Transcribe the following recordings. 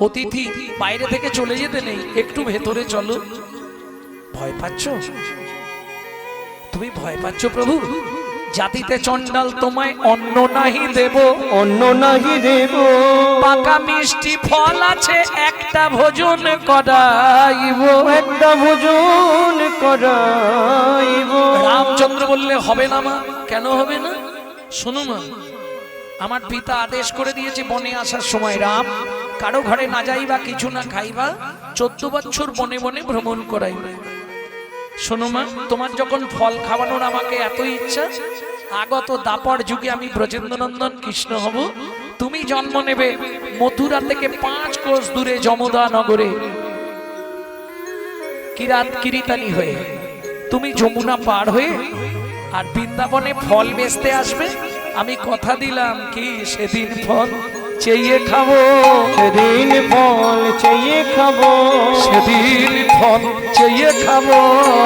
অতিথি বাইরে থেকে চলে যেতে নেই, একটু ভেতরে চলো। ভয় পাচ্ছ? তুমি ভয় পাচ্ছ প্রভু? জাতিতে চণ্ডাল তোমায় অন্ন নাহি দেব, অন্ন নাহি দেব, পাকা মিষ্টি ফল আছে একটা ভোজন করাইব, একটা ভোজন করাইব। রামচন্দ্র বললে হবে না মা। কেন হবে না? শোনো মা, আমার পিতা আদেশ করে দিয়েছে বনে আসার সময় রাম কারো ঘরে না যাইবা, কিছু না খাইবা, 14 বছর বনে বনে ভ্রমণ করাইবা। শোনো মা, তোমার যখন ফল খাওয়ানোর আমাকে এত ইচ্ছা, আগত দাপর যুগে আমি ব্রজেন্দ্রনন্দন কৃষ্ণ হব, তুমি জন্ম নেবে মথুরা থেকে 5 কোষ দূরে যমুনা নগরে কিরাত কিরিতানি হয়ে, তুমি যমুনা পার হয়ে আর বৃন্দাবনে ফল বেচতে আসবে। আমি কথা দিলাম কি সেদিন ফল চেয়ে খাবো, সেদিন ফল চেয়ে খাবো, সেদিন ফল চেয়ে খাবো,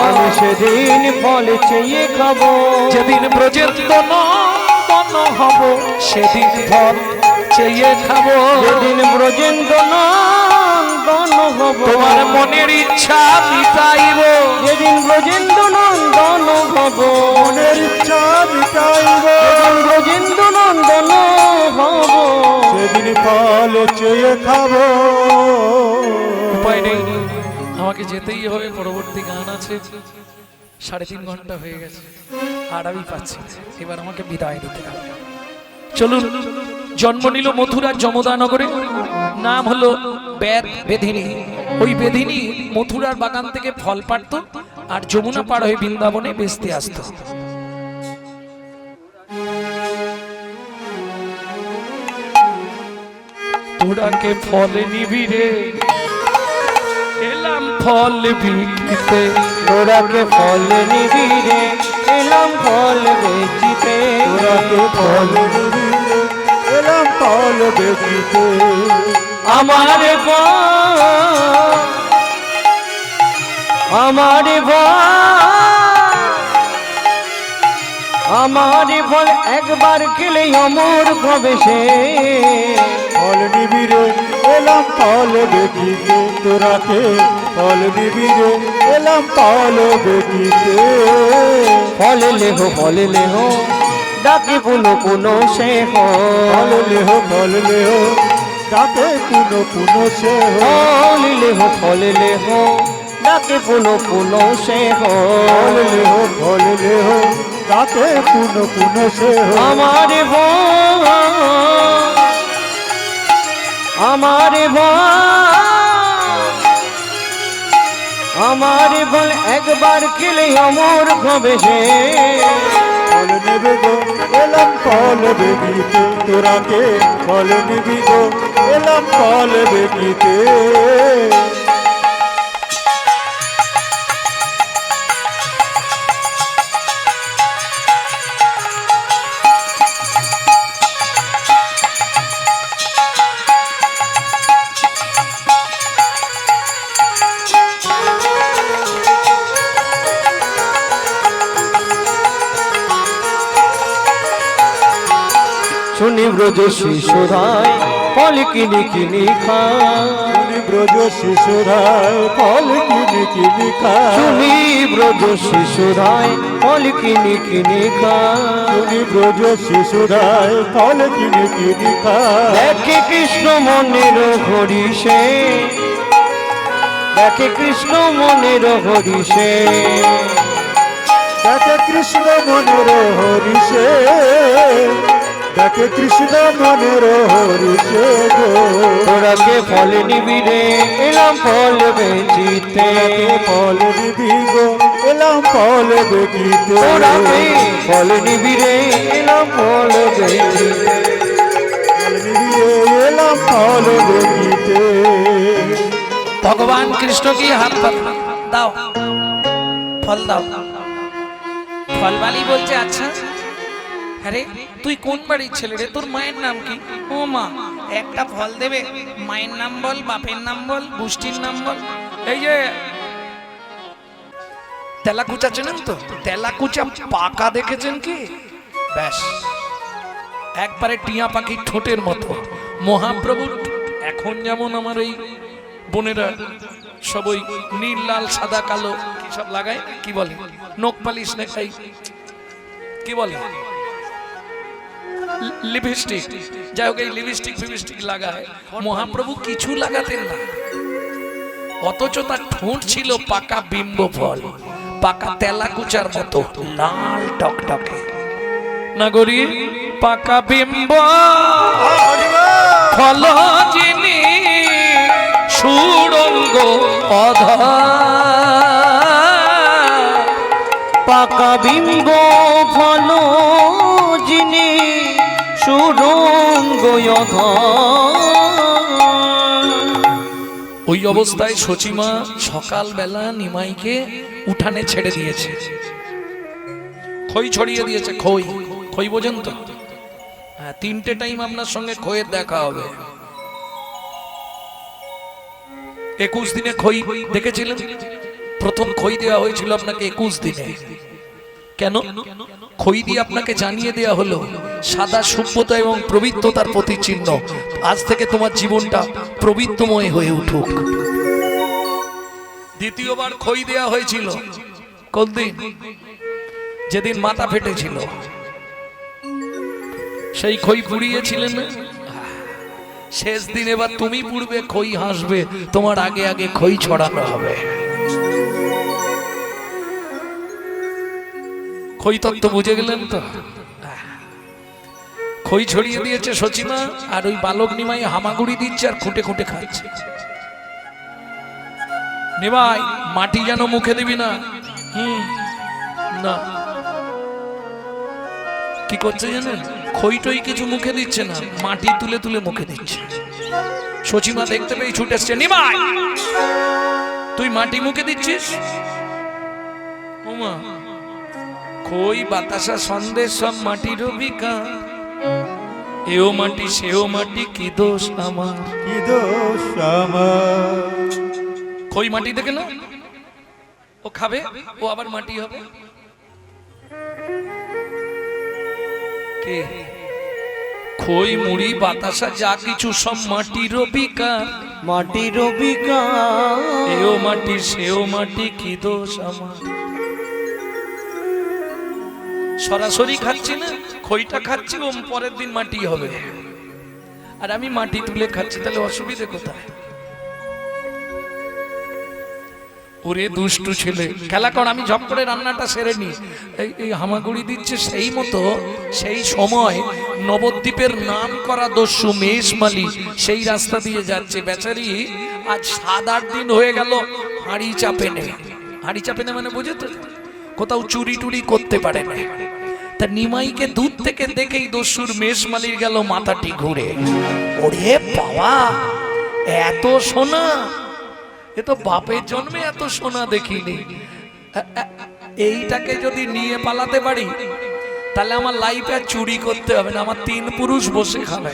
আমি সেদিন ফল চেয়ে খাবো। যেদিন ব্রজেন্দ্র নন্দন হব সেদিন ফল চেয়ে খাবো, যেদিন ব্রজেন্দ্র নন্দন হব, তোমার মনের ইচ্ছা মিটাইব, যেদিন ব্রজেন্দ্র নন্দন হব, মনের ইচ্ছা মিটাইব, যেদিন ব্রজেন্দ্র নন্দন হব, সেদিন ফল চেয়ে খাবো। উপায় নেই, আমাকে যেতেই হবে। পরবর্তী গান আছে, 3.5 ঘন্টা হয়ে গেছে, আর আমি পাচ্ছি না। এবার আমাকে বিদায় নিতে হবে। চলুন। জন্ম নিল মথুরার যমুনা নগরে, নাম হলো বেধিনী। ওই বেধিনী মথুরার বাগান থেকে ফল পাড়ত আর যমুনা পার হয়ে বৃন্দাবনে বেচতে আসতো। তোরাকে ফল নিবি রে, এলাম ফল বিক্রিতে, তোরাকে ফল নিবি রে, এলাম ফল বেচিতে, তোরাকে ফল নিবি রে, এলাম ফল বেচিতে। আমার আমার আমার ফল একবার খেলে অমর হবে সে, ফল নিবি রে, এলাম ফল বেচিতে। তোরাকে ফল নিবি রে, এলাম ফল বেচিতে। ফল লেহ ডাকে পুনো পুনো সে ফল লেহ ডাকে পুনো পুনো সে ফল লেহ ডাকে পুনো পুনো সে ফল লেহ ডাকে পুনো পুনো সে। আমার আমার আমার বল একবার খেলে অমর হবে সে, ফল নেবে গো, এলাম ফল বেচিতে। তোরাকে ফল নিবি গো, এলাম ফল বেচিতে। শুনি ব্রজ শিশুরায় ফল কিনি কিনি খায়, শুনি ব্রজ শিশুরায় ফল কিনি কিনি খায়, শুনি ব্রজ শিশুরায় ফল কিনি কিনি খায়, শুনি ব্রজ শিশুরায় ফল কিনি কিনি খায়। দেখে কৃষ্ণ মনের হরিষে, দেখে কৃষ্ণ মনের হরিষে, দেখে কৃষ্ণ মনের হরিষে, দেখে কৃষ্ণ মনের হরিষে গো। তোরাকে ফল নিবি রে, এলাম ফল বেচিতে, ফল নিবি গো, এলাম ফল বেচিতে। তোরাকে ফল নিবি রে, এলাম ফল বেচিতে, ফল নিবি রে, এলাম ফল বেচিতে। ভগবান কৃষ্ণ কি হাত দাও, ফল দাও। ফলবালি বলছে আচ্ছা, আরে তুই কোন বাড়ির ছেলে রে, তোর মায়ের নাম কি? ও মা, একটা ফল দেবে, মায়ের নাম বল, বাপের নাম বল, গোষ্ঠীর নাম বল। এই যে তেলাকুচা চেনেন তো? তেলাকুচা পাকা দেখেছেন কি? ব্যাস একবারে টিয়া পাখির ঠোঁটের মতো। মহাপ্রভুর এখন এখন যেমন আমার এই বোনেরা সবই নীল লাল সাদা কালো কি সব লাগায়, কি বলে নখ পালিশ নেখাই, কি বলে লিপস্টিক, যাই হোক এই লিপস্টিক ফিপস্টিক লাগায়। মহাপ্রভু কিছু লাগাতেন না, অথচ তার ঠোঁট ছিল পাকা বিম্ব ফল, পাকা তেলাকুচার মতো লাল টকটকে। নাগরী পাকা বিম্ব ফল যিনি সুরঙ্গ অধর, পাকা বিম্ব ফল যিনি সুরঙ্গ ওই অবস্থায় সচিমা সকালবেলা নিমাইকে উঠানে ছেড়ে দিয়েছে, খই ছড়িয়ে দিয়েছে। খই খই বোঝেন তো? হ্যাঁ, 3টে টাইম আপনার সঙ্গে খইয়ের দেখা হবে। 21 দিনে খই দেখেছিলেন? প্রথম খই দেওয়া হয়েছিল আপনাকে 21 দিনে। কেন? খই দিয়ে আপনাকে জানিয়ে দেওয়া হলো সাদা সভ্যতা এবং পবিত্রতার প্রতিচিহ্ন, আজ থেকে তোমার জীবনটা পবিত্রময় হয়ে উঠুক। দ্বিতীয়বার খই দেওয়া হয়েছিল কোন দিন? যেদিন মাথা ফেটেছিল, সেই খই পুড়িয়েছিলেন না? শেষ দিন এবার তুমি পুড়বে, খই হাসবে, তোমার আগে আগে খই ছড়ানো হবে। খই তত্ত্ব বুঝে গেলেন তো? খই ছড়িয়ে দিয়েছে সচিমা, আর ওই বালক নিমাই হামাগুড়ি দিচ্ছে আর খুঁটে খুঁটে খাচ্ছে। নিমাই মাটি যেন মুখে দিবি না। না, কি করছে জানেন? খইটই কিছু মুখে দিচ্ছে না, মাটি তুলে তুলে মুখে দিচ্ছে। সচিমা দেখতে পেয়ে ছুটে এসছে, নিমাই তুই মাটি মুখে দিচ্ছিস? ওমা, খই বাতাসা সন্দেশ সব মাটির বিকার, এও মাটি সেও মাটি, কি দোষ আমার, কি দোষ আমার। খই মাটি দেখে না, ও খাবে, ও আবার মাটি হবে। কে? খই মুড়ি বাতাসা যা কিছু সব মাটির বিকার, মাটির বিকার, এও মাটি সেও মাটি, কি দোষ আমার। সরাসরি খাচ্ছি না, খইটা খাচ্ছি, ও পরের দিন মাটি হবে, আর আমি মাটি তুলে খাচ্ছি, তাহলে অসুবিধে কোথায়? ওরে দুষ্টু ছেলে, খেলা কর, আমি ঝপ করে রান্নাটা সেরে নি। এই হামাগুড়ি দিচ্ছে সেই মতো, সেই সময় নবদ্বীপের নাম করা দস্যু মেষমালি সেই রাস্তা দিয়ে যাচ্ছে। বেচারি আজ 7-8 দিন হয়ে গেল হাঁড়ি চাপে নেই। হাঁড়ি চাপে না মানে বুঝে তো, কোথাও চুরি টুরি করতে পারে না। তা নিমাইকে দূর থেকে দেখেই দস্যুর মেষমালির গেল মাথাটি ঘুরে। ওরে বাবা, এত সোনা, এ তো বাপের জন্মে এত সোনা দেখিনি। এইটাকে যদি নিয়ে পালাতে পারি, তাহলে আমার লাইফে আর চুরি করতে হবে না, আমার 3 পুরুষ বসে খাবে।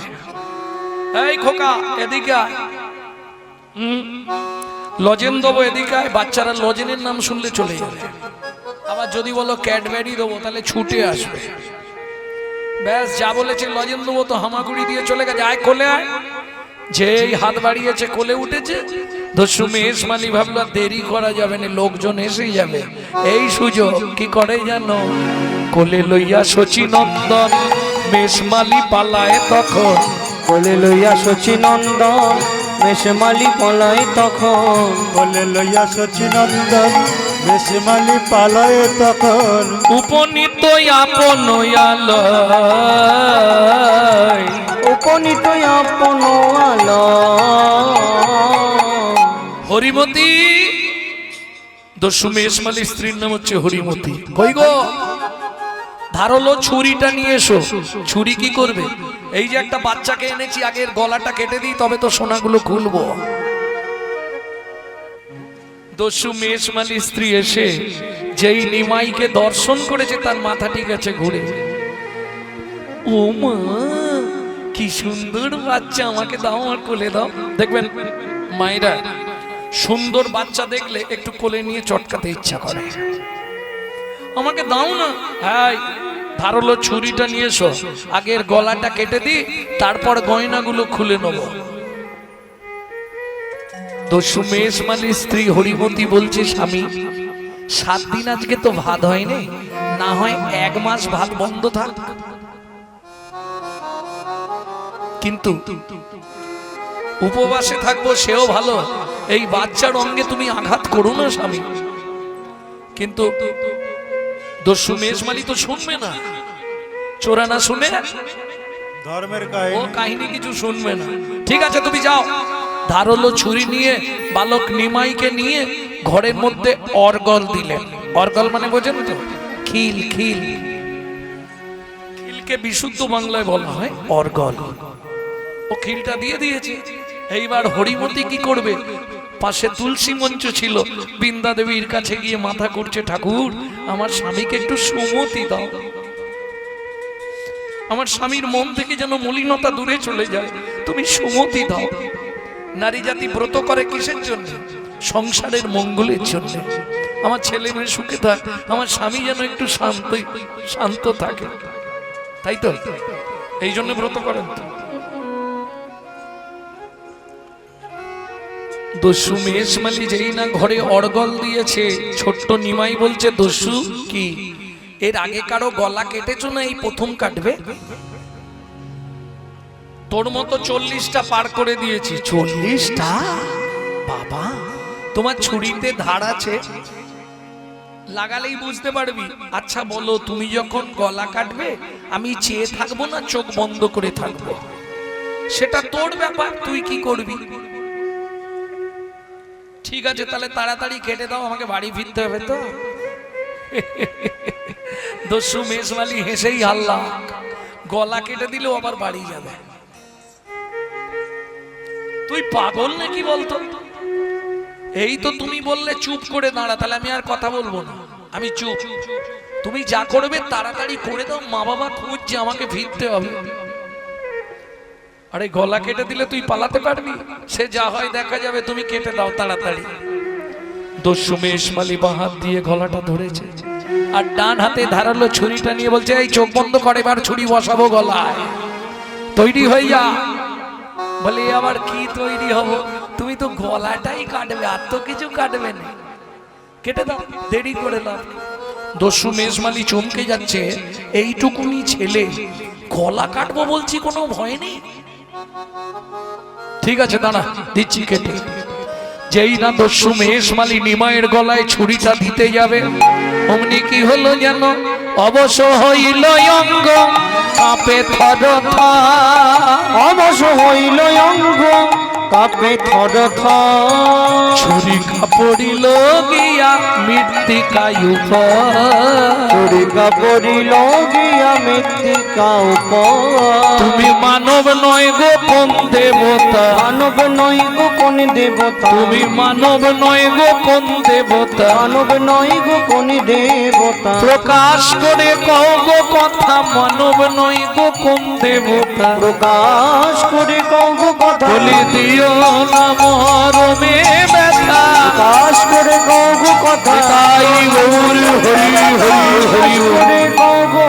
এই খোকা এদিকে আয়, লজেন দেবো এদিকে আয়। বাচ্চারা লজেনের নাম শুনলে চলে যাবে। আবার যদি বলো ক্যাডবেরি দেবো, তাহলে ছুটে আসবে। ব্যাস, যা বলেছে লজেন দেবো তো হামাগুড়ি দিয়ে চলে গেছে। আয় কোলে আয়। যেই হাত বাড়িয়েছে কোলে উঠেছে। দস্যু মেষমালি ভাবলো দেরি করা যাবে না, লোকজন এসেই যাবে। এই সুযোগ কি করে জানো? কোলে লইয়া শচীনন্দন মেষমালি পালায় তখন, কোলে লইয়া শচীনন্দন মেষমালি পলায় তখন, কোলে লইয়া শচীনন্দন মেষমালি পালায় তখন, উপনীত আপন আলয়, উপনীত আপন আলয়। হরিমতি, দস্যু মেষমালির স্ত্রীর নাম হচ্ছে হরিমতি। কই গো, ধারলো ছুরিটা নিয়ে এসো। ছুরি কি করবে? এই যে একটা বাচ্চাকে এনেছি, আগের গলাটা কেটে দিই, তবে তো সোনাগুলো খুলবো। দস্যু মেষমালির স্ত্রী এসে যেই নিমাইকে দর্শন করেছে, তার মাথাটি গেছে ঘুরে। ও মা, কি সুন্দর বাচ্চা, আমাকে দাও, আমার কোলে দাও। দেখবেন মায়েরা সুন্দর বাচ্চা দেখলে একটু কোলে নিয়ে চটকাতে ইচ্ছা করে। আমাকে দাও না। হ্যাঁ, ধারলো ছুরিটা নিয়ে এসো, আগের গলাটা কেটে দি, তারপর গয়নাগুলো খুলে নেব। দস্যু মেষমালির স্ত্রী হরিমতি বলছে, স্বামী 7 দিন আজকে তো ভাত হয়নি, না হয় 1 মাস ভাত বন্ধ থাক। কিন্তু উপবাসে থাকবো সেও ভালো, এই বাচ্চার অঙ্গে তুমি আঘাত করো না স্বামী। কিন্তু দস্যু মেষমালি তো শুনবে না, চোরা না শুনে ধর্মের ও কাহিনী কাহিনী কিছু শুনবে না। ঠিক আছে তুমি যাও। ধারালো ছুরি নিয়ে বালক নিমাইকে নিয়ে ঘরের মধ্যে অর্গল দিলেন। অর্গল মানে বোঝেন তো? খিল। খিল খিলকে বিশুদ্ধ বাংলায় বলা হয় অর্গল। ও খিলটা দিয়ে দিয়েছে। এইবার হরিমতি কি করবে? পাশে তুলসী মঞ্চ ছিল, বৃন্দা দেবীর কাছে গিয়ে মাথা করছে, ঠাকুর আমার স্বামীকে একটু সুমতি দাও, আমার স্বামীর মন থেকে যেন মলিনতা দূরে চলে যায়, তুমি সুমতি দাও। নারী জাতি ব্রত করে কিসের জন্য? সংসারের মঙ্গলের জন্য। আমার ছেলে মেয়ে সুখে থাক, আমার স্বামী যেন একটু শান্ত থাকে, তাই তো? এই জন্য ব্রত করেন তো। দস্যু মেষমালি যেই না ঘরে অর্গল দিয়েছে, ছোট্ট নিমাই বলছে, দস্যু কি এর আগে কারো গলা কেটেছো না এই প্রথম কাটবে? তোর মতো 40টা পার করে দিয়েছি। 40টা? বাবা, তোমার ছুরিতে ধার আছে, লাগালেই বুঝতে পারবি। আচ্ছা বলো, তুমি যখন গলা কাটবে আমি চেয়ে থাকবো না চোখ বন্ধ করে থাকবো? সেটা তোর ব্যাপার, তুই কি করবি। ঠিক আছে তাহলে তাড়াতাড়ি কেটে দাও, আমাকে বাড়ি ফিরতে হবে তো। দস্যু মেষমালি হেসেই হাল্লা, গলা কেটে দিলেও আবার বাড়ি যাবে। তুই পাগল নাকি বলতো? এই তো তুমি বললে চুপ করে দাঁড়া, তাহলে আমি আর কথা বলবো না, আমি চুপ। তুমি যা করবে তাড়াতাড়ি করে দাও, মা বাবা খুঁজছে, আমাকে ফিরতে হবে। আরে গলা কেটে দিলে তুই পালাতে পারবি? সে যা হয় দেখা যাবে, তুমি কেটে দাও তাড়াতাড়ি। দস্যু মেষমালি বাঁ হাত দিয়ে গলাটা ধরেছে, আর ডান হাতে ধারালো ছুরিটা নিয়ে বলছে, এই চোখ বন্ধ করে, এবার ছুরি বসাবো গলায়, তৈরি হয়ে যা। বলে আবার কি তৈরি হব? তুমি তো গলাটাই কাটবে, আর তো কিছু কাটবে না, কেটে দাও, দেরি করে দাও। দস্যু মেষমালি চমকে যাচ্ছে, এইটুকুনি ছেলে গলা কাটবো বলছি, কোনো ভয় নেই। ঠিক আছে দাঁড়া, দিচ্ছি কেটে। যেই না দস্যু মেষমালি নিমাইয়ের গলায় ছুরিটা দিতে যাবে, অমনি কি হলো যেন অবশ হইল অঙ্গ, কাঁপে থর অবশ হইল অঙ্গ, কাঁপে থর থর। ছুরি কাপড়িল গিয়া মৃত্তিকায় উপর, ছুরিকা পড়িল গিয়া মৃত্তিকা উপর। তুমি মানব নয় গো কোন দেবতা, মানব নয় গো কোন দেবতা, তুমি মানব নয় গো কোন দেবতা, মানব নয় গো কোন দেবতা। প্রকাশ করে কও গো কথা, মানব নয় গো কোন দেবতা, প্রকাশ করে কও গো কথা, বলি দিও না মরমে ব্যথা, প্রকাশ করে কও গো কথা। তাই গৌর হরি হরি হরি করে কও গো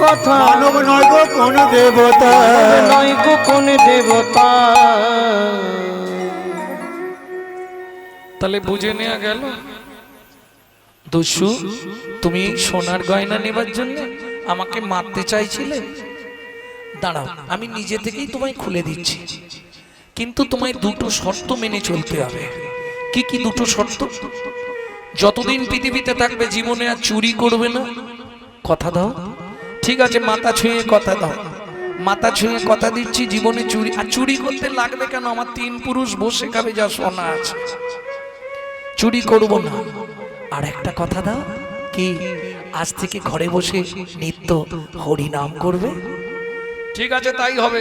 কথা, মানব নয় গো কোন দেবতা। নয় গো কোন দেবতা। তাহলে বুঝে নেওয়া গেল, দস্যু তুমি সোনার গয়না নেবার জন্য আমাকে মারতে চাইছিলে। দাঁড়াও, আমি নিজে থেকেই তোমায় খুলে দিচ্ছি, কিন্তু তোমায় দুটো শর্ত মেনে চলতে হবে। কি কি দুটো শর্ত? যতদিন পৃথিবীতে থাকবে জীবনে আর চুরি করবে না, কথা দাও? ঠিক আছে, মাথা ছুঁয়ে কথা দাও। মাথা ছুঁয়ে কথা দিচ্ছি, জীবনে চুরি আর চুরি করতে লাগবে কেন? আমার 3 পুরুষ বসে খাবে যা সোনা আছে, চুরি করব না। আর একটা কথা দাও, কি আজ থেকে ঘরে বসে নিত্য হরি নাম করবে। ঠিক আছে তাই হবে।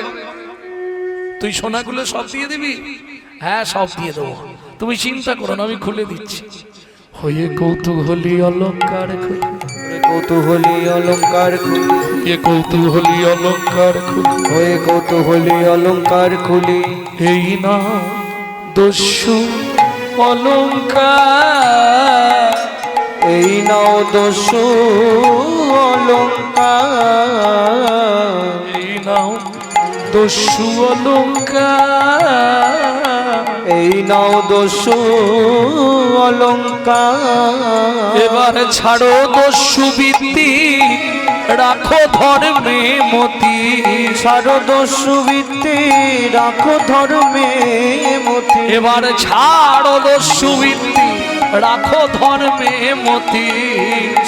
তুই সোনাগুলো সব দিয়ে দিবি? হ্যাঁ সব দিয়ে দেবো, তুমি চিন্তা করো না, আমি খুলে দিচ্ছি। হয়ে কৌতূহলী অলঙ্কার খুলি, কৌতূহলী অলঙ্কার খুলি, এ কৌতূহলী অলঙ্কার খুলি, হয়ে কৌতূহলী অলঙ্কার খুলি। এই না দস্যু অলঙ্কার, এই নাও দস্যু অলঙ্কার, এই নাও দস্যু অলঙ্কার, এই নাও দস্যু অলঙ্কার। এবার ছাড়ো দস্যু বৃত্তি, রাখো ধর্মে মতি। ছাড়ো দস্যু বৃত্তি, রাখো ধর্মে মতি। এবার ছাড়ো দস্যু বৃত্তি, রাখো ধর্মে মতি।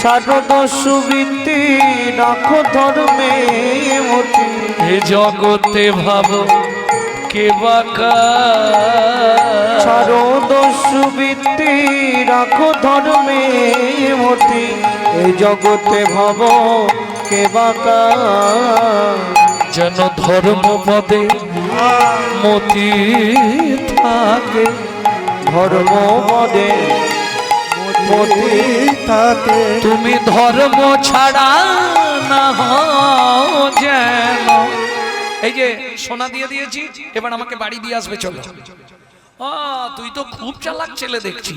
ছাড়ো দস্যু বৃত্তি, রাখো ধর্মে মতি। এ জগতে ভাবো কে বাকা। ছাড়ো দস্যু বৃত্তি, রাখো ধর্মে মতি। এই জগতে ভাব কে বাকা। যেন ধর্ম পদে মতি থাকে। ধর্ম পদে মতি থাকে। তুমি ধর্ম ছাড়া না হও যেন। এই যে সোনা দিয়ে দিয়েছি, এবার আমাকে বাড়ি দিয়ে আসবে চলো। তুই তো খুব চালাক ছেলে দেখছি,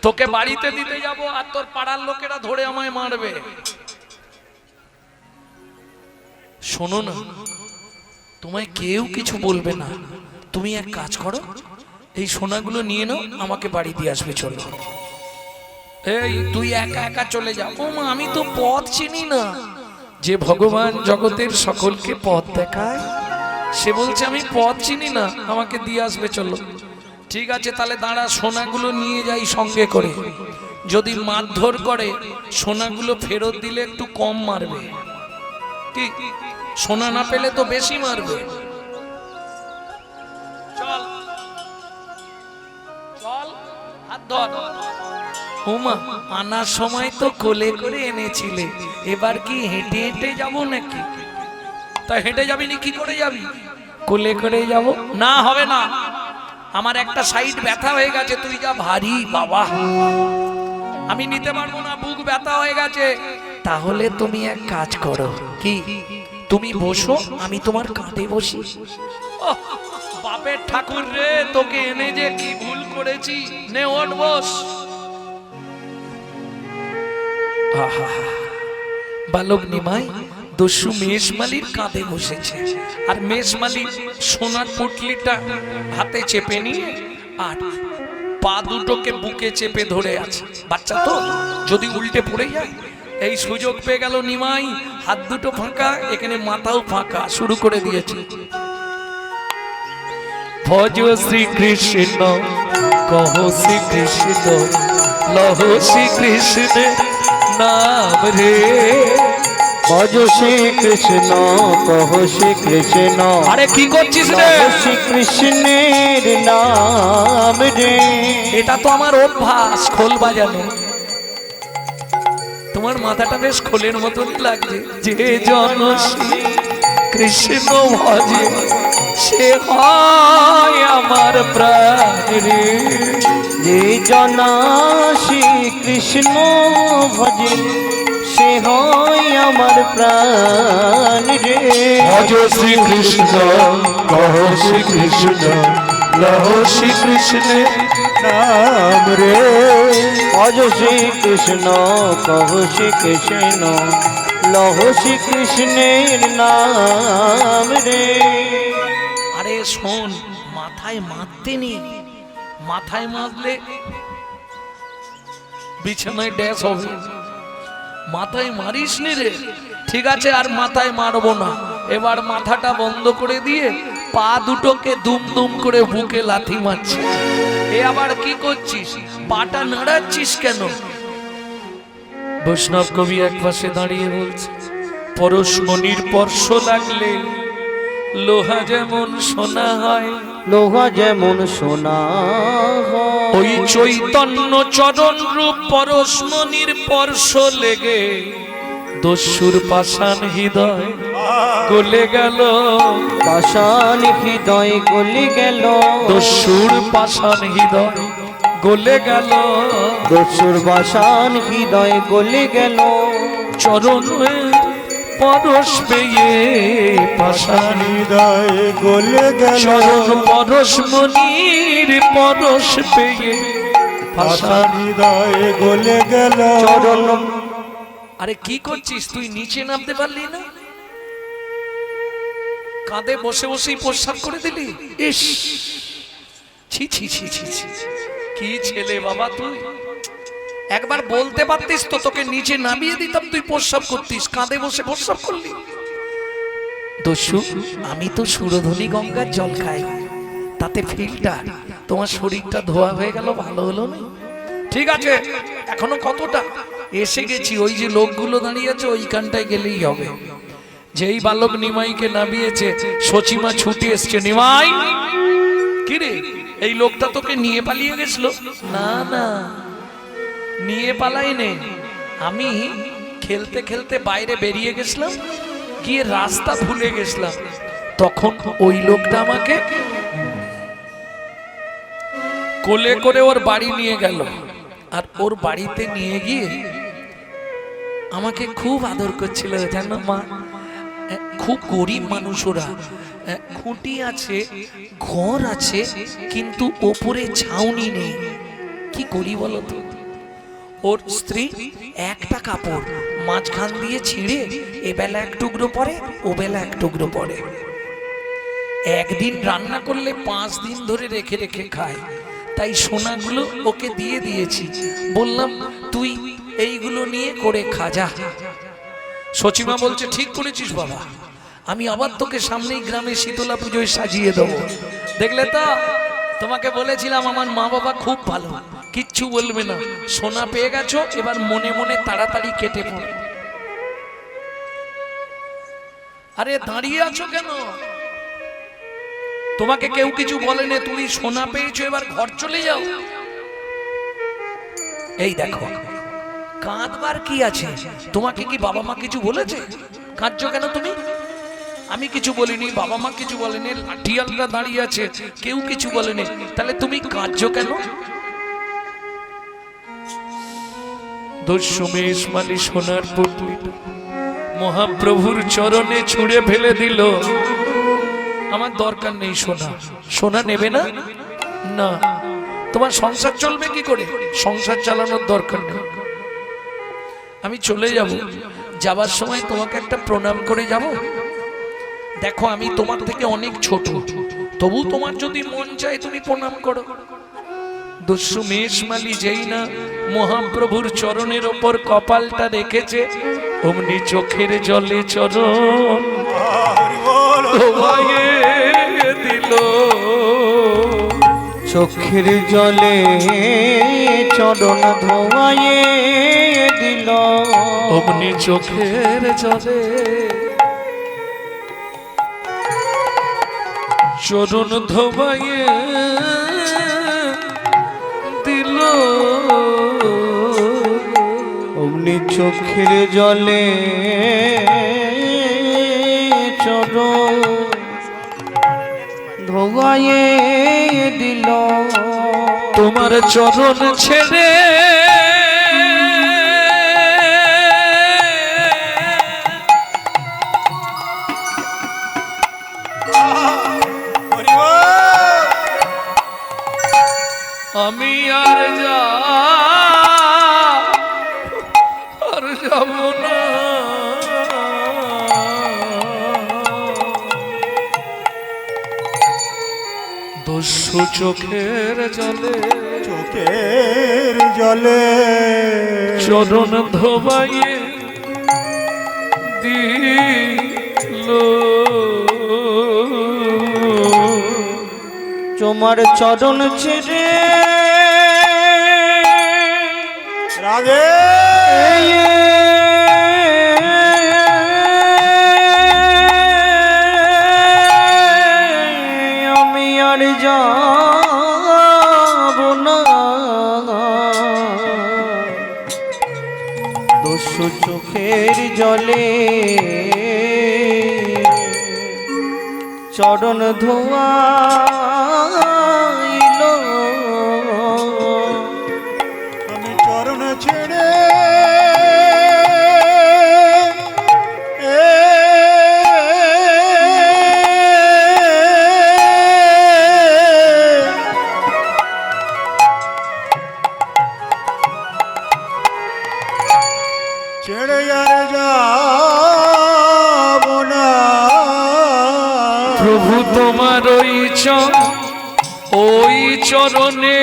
তোকে বাড়িতে দিতে যাব আর তোর পাড়ার লোকেরা ধরে আমায় মারবে। শোনো না, তোমায় কেউ কিছু বলবে না। তুমি এক কাজ করো, এই সোনাগুলো নিয়ে নাও, আমাকে বাড়ি দিয়ে আসবে চলো। এই তুই একা একা চলে যাও। ও মা, আমি তো পথ চিনি না। যে ভগবান জগতের সকলকে পথ দেখায়, সে বলছে আমি পথ চিনি না, আমাকে দিয়ে আসবে চলো। ঠিক আছে, তাহলে দাঁড়া, সোনাগুলো নিয়ে যাই সঙ্গে করে। যদি মারধর করে, সোনাগুলো ফেরত দিলে একটু কম মারবে। কি সোনা না পেলে তো বেশি মারবে। চল চল, হাত ধর। ওমা, আনার সময় তো কোলে করে এনেছিলে, এবার কি হেঁটে হেঁটে যাবো নাকি? তা হেঁটে যাবি না, কি করে যাবি? কোলে করে যাব না? হবে না, আমার একটা সাইড ব্যথা হয়ে গেছে। তুই যা ভারী বাবা, আমি নিতে পারবো না, বুক ব্যথা হয়ে গেছে। তাহলে তুমি এক কাজ করো, কি তুমি বসো, আমি তোমার কাঁধে বসি। ওহ, বাপের ঠাকুর রে, তোকে এনে যে কি ভুল করেছি। নে ওঠ, বস। বালক নিমাই দস্যু মেষমালির কাঁধে বসেছে, আর মেষমালি সোনার পুটলিটা হাতে চেপে নিয়ে আর পা দুটোকে বুকে চেপে ধরে আছে। বাচ্চা তো, যদি উল্টে পড়ে যায়। এই সুযোগ পেয়ে গেল নিমাই, হাত দুটো ফাঁকা, এখানে মাথাও ফাঁকা, শুরু করে দিয়েছে। ভজ শ্রীকৃষ্ণ, কহ শ্রীকৃষ্ণ, লহ শ্রীকৃষ্ণের নাম রে। ভজ শ্রীকৃষ্ণ, কহ শ্রীকৃষ্ণ। আরে কি করছিস রে? শ্রীকৃষ্ণের নাম রে। এটা তো আমার অভ্যাস, খোল বাজানো। তোমার মাথাটা বেশ খোলের মতনই লাগছে। যে জন কৃষ্ণ ভজে, সে হয় আমার প্রাণ রে। যে জনা শ্রীকৃষ্ণ ভজে, সে হয় আমার প্রাণ রে। ভজ শ্রীকৃষ্ণ, কহ শ্রীকৃষ্ণ, লহ শ্রীকৃষ্ণের নাম রে। ভজ শ্রীকৃষ্ণ, কহ শ্রীকৃষ্ণ, লহ শ্রীকৃষ্ণের নাম রে। আরে শোন, মাথায় মারতে নেই, মাথায় মারলে বিছানায় ড্যাশ হবে। মাথায় মারিস নি রে। ঠিক আছে, আর মাথায় মারবো না। এবার মাথাটা বন্ধ করে দিয়ে পা দুটোকে দুম দুম করে বুকে লাথি মারছি। এ আবার কি করছিস? পাটা নাড়াচ্ছিস কেন? বৈষ্ণব কবি এক পাশে দাঁড়িয়ে বলছে, পরশমণির স্পর্শ লাগলে লোহা যেমন সোনা হয়, লোহা যেমন সোনা হয়। ওই চৈতন্য চরণ রূপ পরশমণির স্পর্শ লেগে দস্যুর পাষাণ হৃদয় গলে গেল। পাষাণ হৃদয় গলে গেল। দস্যুর পাষাণ হৃদয় গলে গেল। দস্যুর পাষাণ হৃদয় গলে গেল। চরণে পরশ পেয়ে পাষাণ হৃদয় গলে গেল। চরণ পরশমণির পরশ পেয়ে পাষাণ হৃদয় গলে গেল। চরণ। আরে কি করছিস তুই? নিচে নামতে পারলি না? কাঁধে বসে বসেই প্রস্রাব করে দিলি? ইস, ছি ছি ছি ছি ছি, কি ছেলে বাবা তুই! একবার বলতে পারতিস তো, তোকে নিচে নামিয়ে দিতাম, তুই প্রস্রাব করতিস, কাঁধে বসে প্রস্রাব করলি। দস্যু, আমি তো সুরধনী গঙ্গার জল খাই, তাতে ফিল্টার। তোমার শরীরটা ধোয়া হয়ে গেল, ভালো হলো না? ঠিক আছে, এখনো কতটা এসে গেছি। ওই যে লোকগুলো দাঁড়িয়ে আছে ওইখানটায় গেলেই হবে। যেই বালক নিমাইকে নামিয়েছে, সচিমা ছুটে এসছে। নিমাই, কিরে, এই লোকটা তোকে নিয়ে পালিয়ে গেছিল? না না, নিয়ে পালাই নে, আমি খেলতে খেলতে বাইরে বেরিয়ে গেছিলাম, গিয়ে রাস্তা ভুলে গেছিলাম। তখন ওই লোকটা আমাকে কোলে করে ওর বাড়ি নিয়ে গেল, আর ওর বাড়িতে নিয়ে গিয়ে আমাকে খুব আদর করছিল, জানো মা। খুব গরিব মানুষ ওরা, খুঁটি আছে, ঘর আছে, কিন্তু ওপরে ছাউনি নেই। কি করি বলো তো? ওর স্ত্রী একটা কাপড় মাঝখান দিয়ে ছিঁড়ে এ বেলা এক টুকরো পরে, ও বেলা এক টুকরো পরে। একদিন রান্না করলে 5 দিন ধরে রেখে রেখে খায়। তাই সোনাগুলো ওকে দিয়ে দিয়েছি, বললাম তুই এইগুলো নিয়ে করে খা যা। সচিমা বলছে ঠিক করেছিস বাবা, আমি আবার তোকে সামনেই গ্রামে শীতলা পুজোয় সাজিয়ে দেবো। দেখলে তো, তোমাকে বলেছিলাম আমার মা বাবা খুব ভালো, কিচ্ছু বলবে না। সোনা পেয়ে গেছো, এবার মনে মনে তাড়াতাড়ি কেটে পড়ো। আরে দাঁড়িয়ে আছো কেন? তোমাকে কেউ কিছু বলেনি, তুমি সোনা পেয়েছো, এবার ঘর চলে যাও। এই দেখো, কাঁদবার কি আছে? তোমাকে কি বাবা মা কিছু বলেছে? কাঁদছো কেন তুমি? আমি কিছু বলিনি, বাবা মা কিছু বলেনি, লাঠিয়ালরা দাঁড়িয়ে আছে, কেউ কিছু বলেনি, তাহলে তুমি কাঁদছো কেন? দশমেশ মালি সোনার পুতুল মহাপ্রভুর চরণে ছুঁড়ে ফেলে দিল। আমার দরকার নেই সোনা। সোনা নেবে না? না। তোমার সংসার চলবে কি করে? সংসার চালানোর দরকার নেই। আমি চলে যাব, যাবার সময় তোমাকে একটা প্রণাম করে যাব। দেখো আমি তোমার থেকে অনেক ছোট, তবু তোমার যদি মন চায় তুমি প্রণাম করো। দস্যুমেষ মালি যেই না মহাপ্রভুর চরণের ওপর কপালটা রেখেছে, অমনি চোখের জলে চরণ ধোয়ায়ে দিল। চোখের জলে চরণ ধোয়ায়ে দিল। অমনি চোখের জলে চরণ ধোয়ায়ে দিল। অমনি চোখের জলে চরণ ধোয়ায়ে দিল। তোমার চরণ ছেড়ে আমি আর যাব না। দস্যু চোখের জলে চরণ ধোবাইয়ে দিল। তোমার চরণ ছেড়ে রাধে আমি আর যাব না। দস্যু চোখের জলে চরণ ধোয়াইল। আমি চরণ ছেড়ে ছেড়ে আর যাব না। প্রভু তোমার ওই চরণে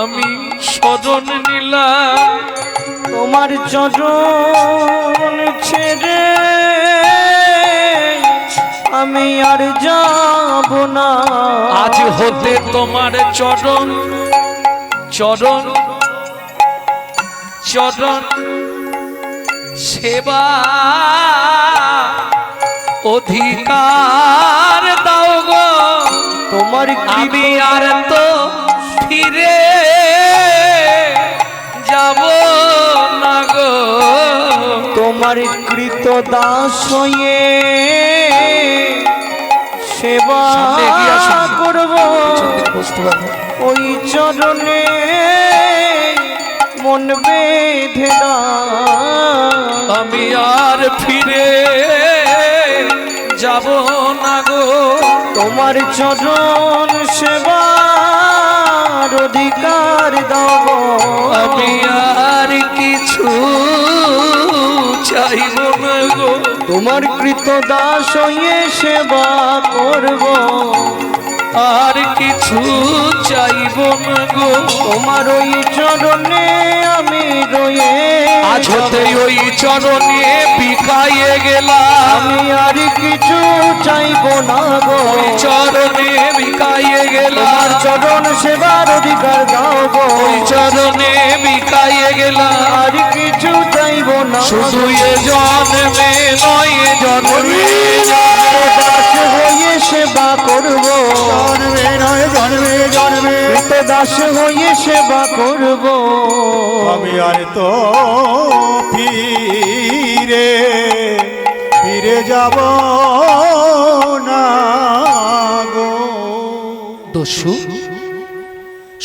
আমি শরণ নিলাম, তোমার চরণ ছেড়ে আমি আর যাব না। আজ হতে তোমার চরণ চরণ চরণ সেবা অধিকার দাও গো, তোমার আমি আর তো ফিরে যাব না গো। তোমার কৃত দাস হয়ে সেবা সামনে এগিয়ে আসুন। করব, বুঝতে পারবো ওই চরণে মন বেঁধে দাও। আমি আর ফিরে যাব না গো। তোমার চরণ সেবার অধিকার দাও, আমি আর কিছু চাইব না গো। তোমার কৃত দাস হয়ে সেবা করব, আর কিছু চাইব না গো। তোমার ওই চরণে আমি রয়ে আজ হতে ওই চরণে বিকায়ে গেলাম, আমি আর কিছু চাইব না গো। ওই চরণে বিকায়ে গেলাম, তোমার চরণ সেবার অধিকার দাও গো। ওই চরণে বিকায়ে গেলাম, আর কিছু চাইব না। শুধু এ জন্মে নয় এ জন্মে দাস হয়ে সেবা করব, জন্মে নয় জন্মে জন্মে কৃত দাস হয়ে সেবা করব। আমি আর তো ফিরে ফিরে যাব না গো। দস্যু,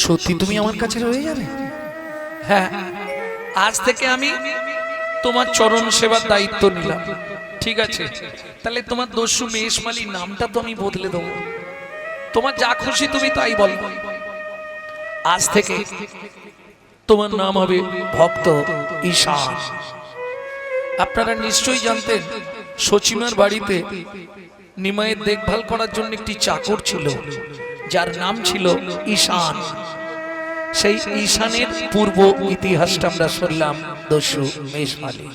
সত্যি তুমি আমার কাছে রয়ে যাবে? হ্যাঁ, আজ থেকে আমি তোমার চরণ সেবার দায়িত্ব নিলাম। ঠিক আছে, তাহলে তোমার দস্যু মেষমালি নামটা তো আমি বদলে দেবো। তোমার যা খুশি তুমি তাই বল। আজ থেকে তোমার নাম হবে ভক্ত ঈশান। আপনারা নিশ্চয়ই জানতেন সচিমার বাড়িতে নিমাইয়ের দেখভাল করার জন্য একটি চাকর ছিল, যার নাম ছিল ঈশান। সেই ঈশানের পূর্ব ইতিহাসটা আমরা শুনলাম দস্যু মেষমালি।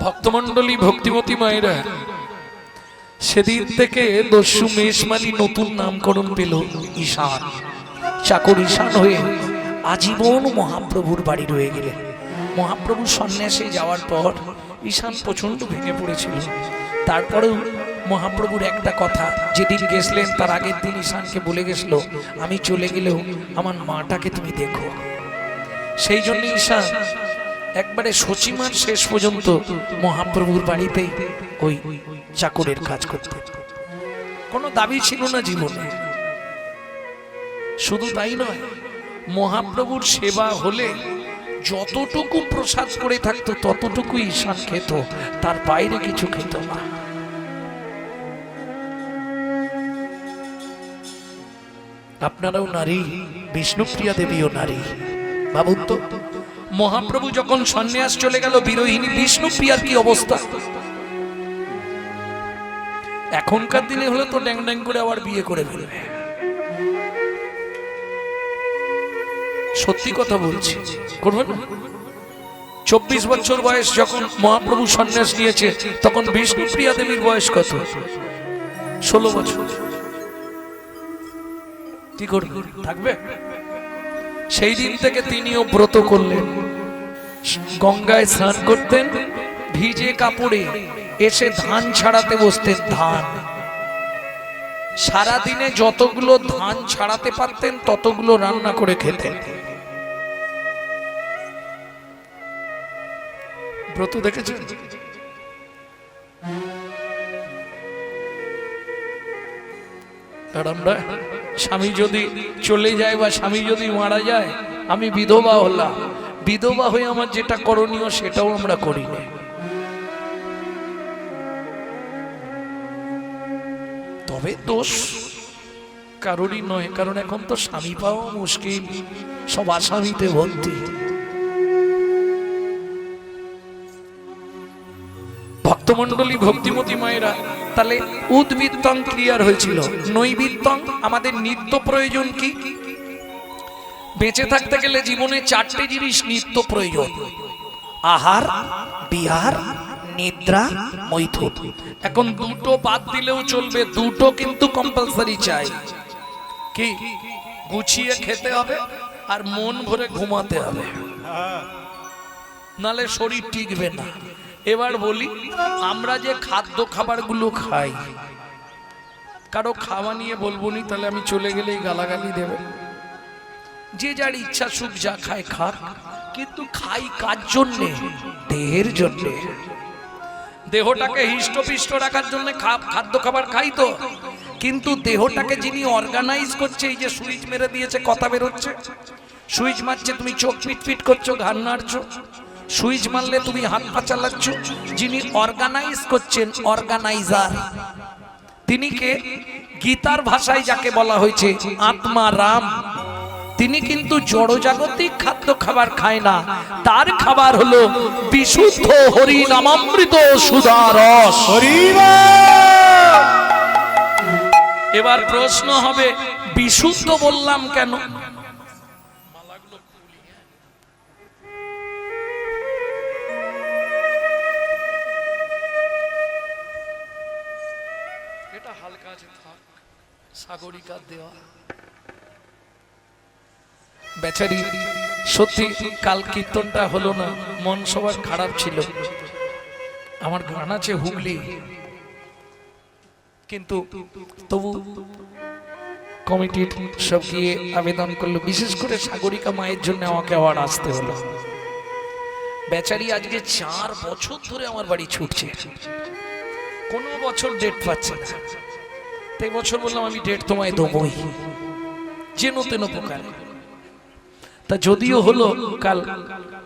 ভক্তমণ্ডলী, ভক্তিমতী মায়েরা, সেদিন থেকে দস্যু মেষমালি নতুন নামকরণ পেল ঈশান। চাকর ঈশান হয়ে আজীবন মহাপ্রভুর বাড়ি রয়ে গেলেন। মহাপ্রভু সন্ন্যাসে যাওয়ার পর ঈশান প্রচন্ড ভেঙে পড়েছিল। তারপরেও মহাপ্রভুর একটা কথা, যেদিন গেছিলেন তার আগের দিন ঈশানকে বলে গেছিল, আমি চলে গেলেও আমার মাটাকে তুমি দেখো। সেই জন্য ঈশান একবারে সচিমার শেষ পর্যন্ত মহাপ্রভুর বাড়িতেই ওই চাকরের কাজ করতে। কোনো দাবি ছিল না জীবনে। শুধু তাই নয়, মহাপ্রভুর সেবা হলে যতটুকু প্রসাদ করে থাকতো ততটুকু ঈশান খেত, তার বাইরে কিছু খেত না। আপনারাও নারী, বিষ্ণুপ্রিয়া দেবীও নারী। ভাবুন তো, মহাপ্রভু যখন সন্ন্যাস চলে গেল, বিরোহিনী বিষ্ণুপ্রিয়ার কি অবস্থা। এখনকার দিনে হলে তো ড্যাং ড্যাং করে আবার বিয়ে করে ফেলবে। সত্যি কথা বলছি, করবেন না? 24 বছর বয়স যখন মহাপ্রভু সন্ন্যাস নিয়েছে, তখন বিষ্ণুপ্রিয়া দেবীর বয়স কত? 16 বছর। কি করবে? থাকবে? সেই দিন থেকে তিনিও ব্রত করলেন, গঙ্গায় স্নান করতেন, ভিজে কাপড়ে এসে ধান ছাড়াতে বসতেন। ধান সারাদিনে যতগুলো ধান ছাড়াতে পারতেন ততগুলো রান্না করে খেতেন। ব্রত দেখেছেন? আর আমরা, স্বামী যদি চলে যায় বা স্বামী যদি মারা যায়, আমি বিধবা হলাম, বিধবা হয়ে আমার যেটা করণীয় সেটাও আমরা করি না। তবে দোষ কারোরই নয়, কারণ এখন তো স্বামী পাওয়া মুশকিল, সব আসামিতে ভর্তি। ভক্তমণ্ডলী, ভক্তিমতী মায়েরা, তাহলে উদ্বৃত্তং ক্লিয়ার হয়েছিল। নৈবৃত্তং আমাদের নিত্য প্রয়োজন কি? বেঁচে থাকতে গেলে জীবনে 4টে জিনিস নিত্য প্রয়োজন: আহার, বিহার, নিদ্রা, মৈথুন। এখন দুটো বাদ দিলেও চলবে, দুটো কিন্তু কম্পালসারি চাই। কি? গুছিয়ে খেতে হবে আর মন ভরে ঘুমাতে হবে, নালে শরীর টিকবে না। এবার বলি, আমরা যে খাদ্য খাবারগুলো খাই, কারো খাওয়া নিয়ে বলবো নি, তাহলে আমি চলে গেলেই গালাগালি দেবে। যে যার ইচ্ছা সুখ যা খায় খাক, কিন্তু খাই কার জন্যে? দেহের জন্যে। দেহটাকে হৃষ্টপিষ্ট রাখার জন্য খাদ্য খাবার খাই তো, কিন্তু দেহটাকে যিনি অর্গানাইজ করছে, এই যে সুইচ মেরে দিয়েছে, কথা বেরোচ্ছে, সুইচ মারছে, তুমি চোখ পিটপিট করছো, ঘাড় নাড়ছো, সুইচ মারলে তুমি হাত পা চালাচ্ছ, যিনি অর্গানাইজ করছেন, অর্গানাইজার, তিনি কে? গীতার ভাষায় যাকে বলা হয়েছে আত্মা রাম, তিনি কিন্তু জড়জাগতিক খাদ্য খাবার খায় না, তার খাবার হলো বিশুদ্ধ হরি নামামৃত সুধারস। এবার প্রশ্ন হবে, বিশুদ্ধ বললাম কেন? এটা হালকা আছে, থাক, সাগরিকা দেওয়া। বেচারি সত্যি কাল কীর্তনটা হলো না, মন সবার খারাপ ছিল। আমার গান আছে হুগলি, কিন্তু তবু কমিটির সব গিয়ে আবেদন করলো, বিশেষ করে সাগরিকা মায়ের জন্য আমাকে আবার আসতে হলো। বেচারি আজকে 4 বছর ধরে আমার বাড়ি ছুটছে, কোনো বছর ডেট পাচ্ছে না। তাই বছর বললাম আমি ডেট তোমায় দেবই, যেন তেন প্রকারে। তা যদিও হলো, কাল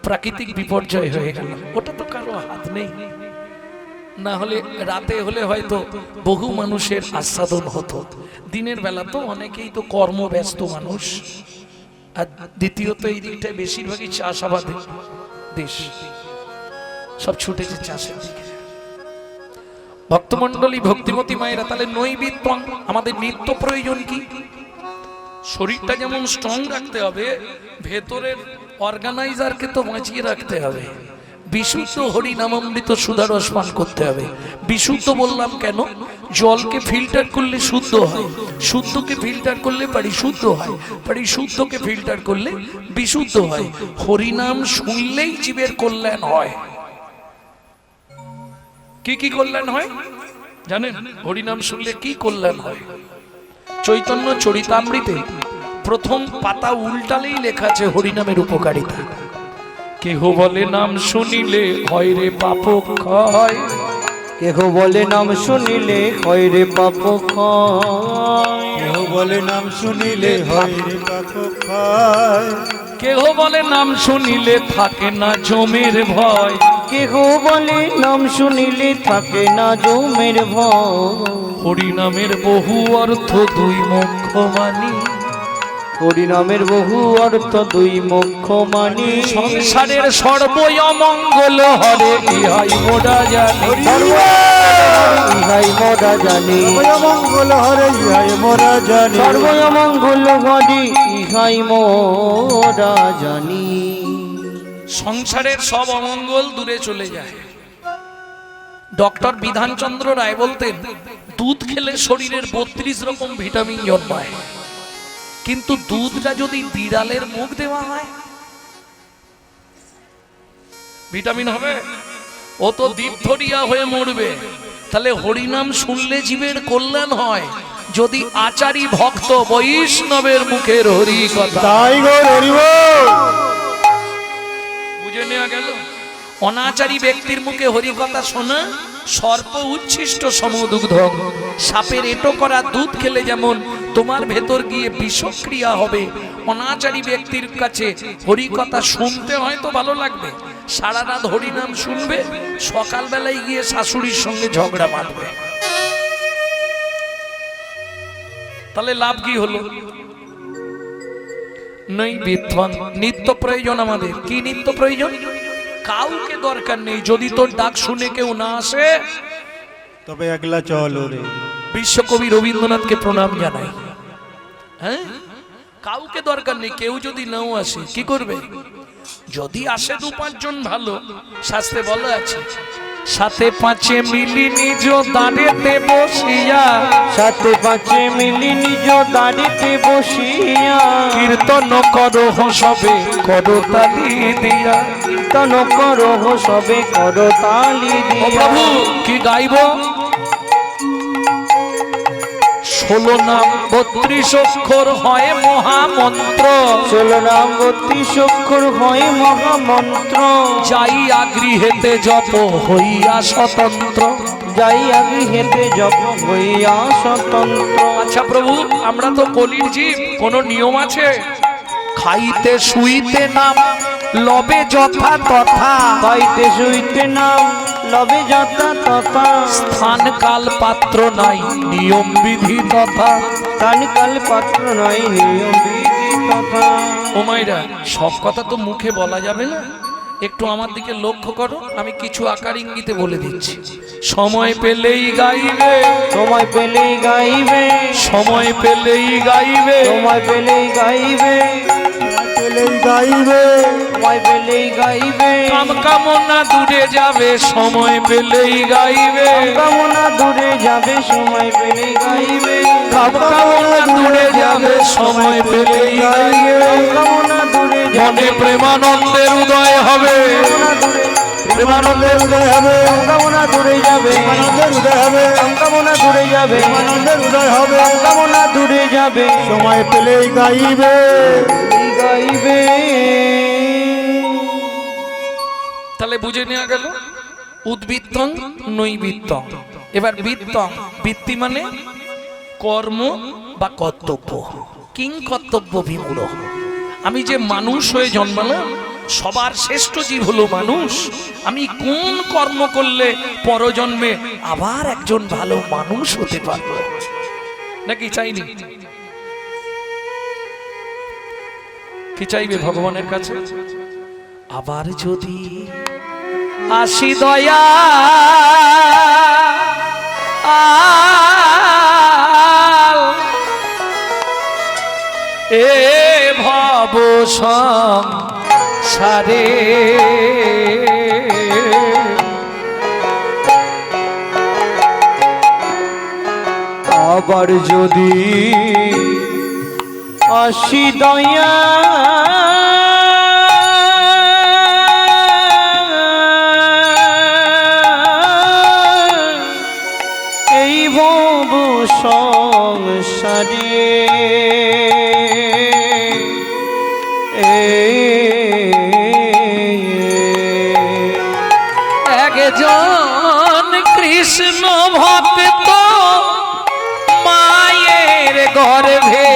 প্রাকৃতিক বিপর্যয় হয়ে গেল, ওটা তো কারো হাত নেই, না হলে রাতে হলে হয়তো বহু মানুষের আস্বাদন হতো। দিনের বেলা তো অনেকেই তো কর্মব্যস্ত মানুষ, আর দ্বিতীয়ত এই দিকটায় বেশিরভাগই চাষাবাদের দেশ, সব ছুটেছে চাষের দিকে। ভক্তমণ্ডলী, ভক্তিমতী মায়েরা, তাহলে নৈবৃত্তং আমাদের নিত্য প্রয়োজন কি? শরীরটা যেমন স্ট্রং রাখতে হবে, ভেতরের অর্গানাইজারকে তো বাঁচিয়ে রাখতে হবে। বিশুদ্ধ হরি নামামৃত সুধারস পান করতে হবে। বিশুদ্ধ বললাম কেন? জলকে ফিল্টার করলে শুদ্ধ হয়, শুদ্ধকে ফিল্টার করলে পরিশুদ্ধ হয়, পরিশুদ্ধকে ফিল্টার করলে বিশুদ্ধ হয়। হরিনাম শুনলেই জীবের কল্যাণ হয়। কি কি কল্যাণ হয় জানেন? হরিনাম শুনলে কি কল্যাণ হয়? চৈতন্য চরিতামৃতে প্রথম পাতা উল্টালেই লেখা আছে হরিনামের উপকারিতা। কেহ বলে নাম শুনিলে হয় রে পাপ ক্ষয়, কেহ বলে নাম শুনিলে হয় রে পাপ ক্ষয়, কেহ বলে নাম শুনিলে হয় রে পাপ ক্ষয়, কেহ বলে নাম শুনিলে থাকে না জমের ভয়, কেহ বলে নাম শুনিলে থাকে না জমের ভয়। হরিনামের বহু অর্থ দুই মুখ্য মানি, হরিনামের বহু অর্থ দুই মুখ্য মানি, সংসারের সর্বই অমঙ্গল হরে ইহাই মোরা জানি, ইহাই মোরা জানি, মঙ্গল হরে ইহাই মোরা জানি, সর্বই মঙ্গল হরি ইহাই মোরা জানি। সংসারের সব অমঙ্গল দূরে চলে যায়। ডক্টর বিধানচন্দ্র রায় বলতেন, দুধ খেলে শরীরের 32 রকম ভিটামিন জন্মায়, কিন্তু দুধটা যদি বিড়ালের মুখ দেওয়া হয় ভিটামিন হবে? ও তো ডিপথোরিয়া হয়ে মরবে। তাহলে হরিনাম শুনলে জীবের কল্যাণ হয় যদি আচারী ভক্ত বৈষ্ণবের মুখের হরি কথা। তাই গো হরি বল। বুঝে নেওয়া গেল? অনাচারী ব্যক্তির মুখে হরি কথা শোনা সর্প উচ্ছিষ্ট সমদুগ্ধ। সাপের এটো করা দুধ খেলে যেমন তোমার ভেতর গিয়ে বিষক্রিয়া হবে, অনাচারী ব্যক্তির কাছে হরি কথা শুনতে হয়তো ভালো লাগবে, সারা রাত হরিনাম শুনবে, সকালবেলায় গিয়ে শাশুড়ির সঙ্গে ঝগড়া মারবে। তাহলে লাভ কি হলো? নৈবেদ্যং নিত্য প্রয়োজন আমাদের। কি নিত্য প্রয়োজন? কাউকে দরকার নেই, যদি তোর ডাক শুনে কেউ না আসে তবে একলা চলো রে। বিশ্বকবি রবীন্দ্রনাথকে প্রণাম জানাই। হ্যাঁ, কাউকে দরকার নেই, কেউ যদি নাও আসে কি করবে? যদি আসে 2-5 জন ভালো। শাস্ত্রে বলা আছে, সাথে পাঁচে মিলি নিজ দাঁড়েতে বসিয়া, সাথে পাঁচে মিলি নিজ দাঁড়িতে বসিয়া, কীর্তন করো সবে করতালি দিয়া। কীর্তন করো সবে করো তালি ও দিয়া। প্রভু কি গাইব? 16 নাম 32 অক্ষর হয় মহামন্ত্র, 16 নাম 32 অক্ষর হয় মহামন্ত্র। যাইয়া গৃহেতে জপ হইয়া স্বতন্ত্র। যাইয়া গৃহেতে জপ হইয়া স্বতন্ত্র। আচ্ছা প্রভু, আমরা তো কলির জীব, কোন নিয়ম আছে? খাইতে শুইতে নাম লবে যথা তথা, খাইতে শুইতে নাম লবে যথা তথা। স্থান কাল পাত্র নাই নিয়ম বিধি তথা। স্থান কাল পাত্র নাই নিয়ম বিধি তথা। ও মাইরা, সব কথা তো মুখে বলা যাবে না, একটু আমার দিকে লক্ষ্য করো, আমি কিছু আকার ইঙ্গিতে বলে দিচ্ছি। সময় পেলেই গাইবে, সময় পেলেই গাইবে, সময় পেলেই গাইবে, সময় পেলেই গাইবে, পেলেই গাইবে, সময় পেলেই গাইবে। কাম কামনা দূরে যাবে, সময় পেলেই গাইবে, কামনা দূরে যাবে, সময় পেলেই গাইবে। কাম কামনা দূরে যাবে, সময় পেলেই গাইবে। কামনা দূরে যাবে, মনে প্রেমানন্দের উদয় হবে, প্রেমানন্দের উদয় হবে, কামনা দূরে যাবে, প্রেমানন্দের উদয় হবে, কামনা দূরে যাবে, প্রেমানন্দের উদয় হবে। কামনা দূরে যাবে, সময় পেলেই গাইবে। গাইবে। তাহলে বুঝে নেওয়া গেল উদ্বৃত্তং নৈবৃত্তং। এবার বৃত্তং, বৃত্তি মানে কর্ম বা কর্তব্য। কিং কর্তব্য বিমূঢ়। আমি যে মানুষ হয়ে জন্মালাম, সবার শ্রেষ্ঠ জীব হলো মানুষ, আমি কোন কর্ম করলে পরজন্মে আবার একজন ভালো মানুষ হতে পারবো? নাকি চাইনি? কি চাইবে ভগবানের কাছে? আবার যদি আসি দয়া এ ভব সংসারে, আবার যদি আসি দয়া এই ভব সংসারে, একজন কৃষ্ণ ভক্ত মায়ের গর্ভে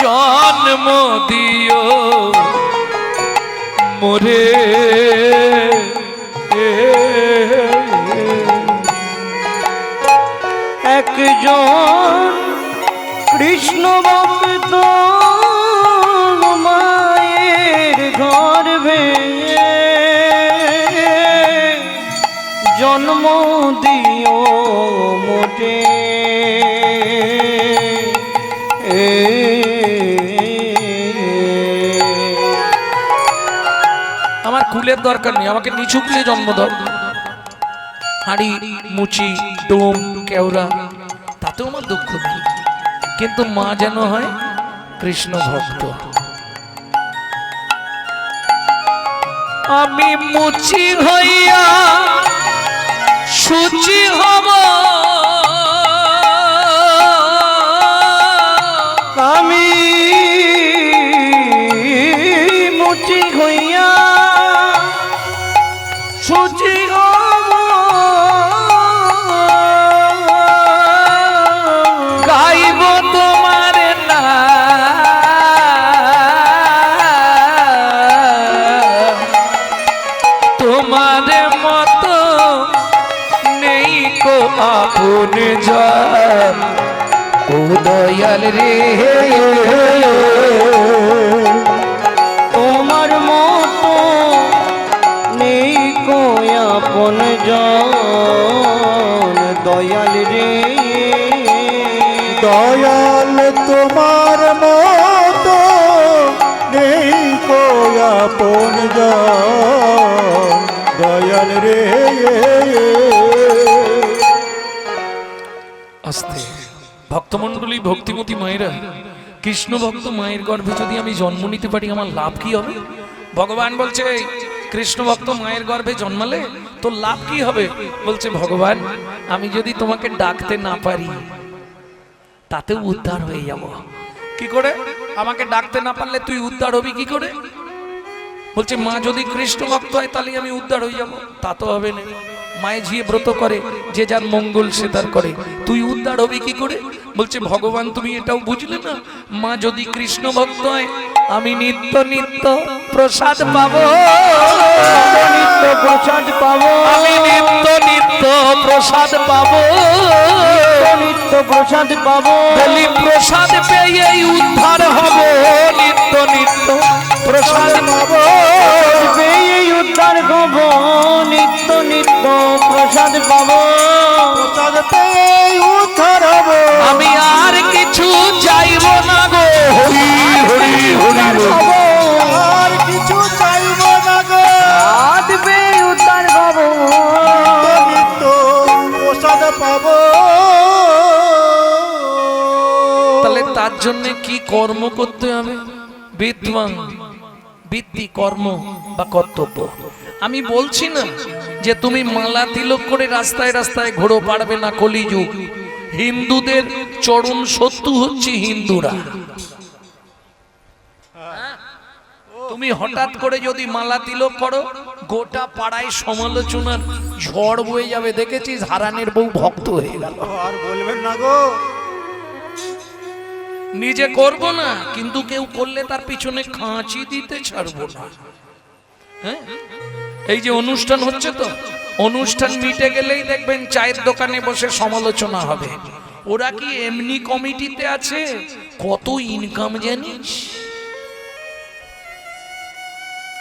জন্ম দিও মোরে, একজন কৃষ্ণ ভক্ত মায়ের গর্ভে জন্ম দিও মোটে। আমার কুলের দরকার নেই, আমাকে নিচু কুলে জন্ম দাও। হাঁড়ি মুচি ডোম কেওড়া তাতেও আমার দুঃখ নেই, কিন্তু মা যেন হয় কৃষ্ণ ভক্ত। আমি মুচি হইয়া সুচি হব, আমি মুচি হইয়া সুচি হব, গাইব তোমার নাম, আপন জন ও দয়াল রে তোমার মতো নেই কো আপন জন দয়াল রে দয়াল তোমার মতো নেই কোয়া আপন জন দয়াল রে। আস্তে ভক্তমণ্ডলী, ভক্তিমতী মায়েরা, কৃষ্ণ ভক্ত মায়ের গর্ভে যদি আমি জন্ম নিতে পারি আমার লাভ কি হবে? ভগবান বলছে কৃষ্ণ ভক্ত মায়ের গর্ভে জন্মালে তোর লাভ কি হবে? বলছে ভগবান আমি যদি তোমাকে ডাকতে না পারি তাতেও উদ্ধার হয়ে যাব। কি করে? আমাকে ডাকতে না পারলে তুই উদ্ধার হবি কি করে? বলছে মা যদি কৃষ্ণ ভক্ত হয় তাহলে আমি উদ্ধার হয়ে যাব। তা তো হবে না, মায়ে ঝিয়ে ব্রত করে, যে যার মঙ্গল সে তার করে, তুই উদ্ধার হবি কি করে? বলছে ভগবান তুমি এটাও বুঝলে না, মা যদি কৃষ্ণ ভক্ত হয় আমি নিত্য নিত্য প্রসাদ পাবো, নিত্য প্রসাদ পাবো, আমি নিত্য নিত্য প্রসাদ পাবো, নিত্য প্রসাদ পাবো, বলি প্রসাদ পেয়েই উদ্ধার হব, নিত্য নিত্য প্রসাদ পাবো, পেয়েই উদ্ধার হব, নিত্য নিত্য প্রসাদ পাবো, প্রসাদ পেয়ে উদ্ধার হব, আমি আর কিছু চাইব না গো, হরি হরি হরি বল। আর কিছু চাইব না গো, আজ পেয়ে উদ্ধার হব, নিত্য প্রসাদ পাবো। তাহলে তার জন্য কি কর্ম করতে হবে? বিদ্বান বৃত্তি কর্ম বা কর্তব্য। আমি বলছি না যে তুমি মালা তিলক করে রাস্তায় রাস্তায় ঘোরো, পারবে না, কলিযুগ। হিন্দুদের চরম শত্রু হচ্ছে হিন্দুরা। তুমি হঠাৎ করে যদি মালা তিলক করো গোটা পাড়ায় সমালোচনার ঝড় বয়ে যাবে। দেখেছিস হারানের বউ ভক্ত হয়ে গেল। আর বলবেন না গো, নিজে করব না, কিন্তু কেউ করলে তার পিছনে খাঁচি দিতে ছাড়বো না। হ্যাঁ, এই যে অনুষ্ঠান হচ্ছে, তো অনুষ্ঠান মিটে গেলেই দেখবেন চায়ের দোকানে বসে সমালোচনা হবে। ওরা কি এমনি কমিটিতে আছে? কত ইনকাম জানিস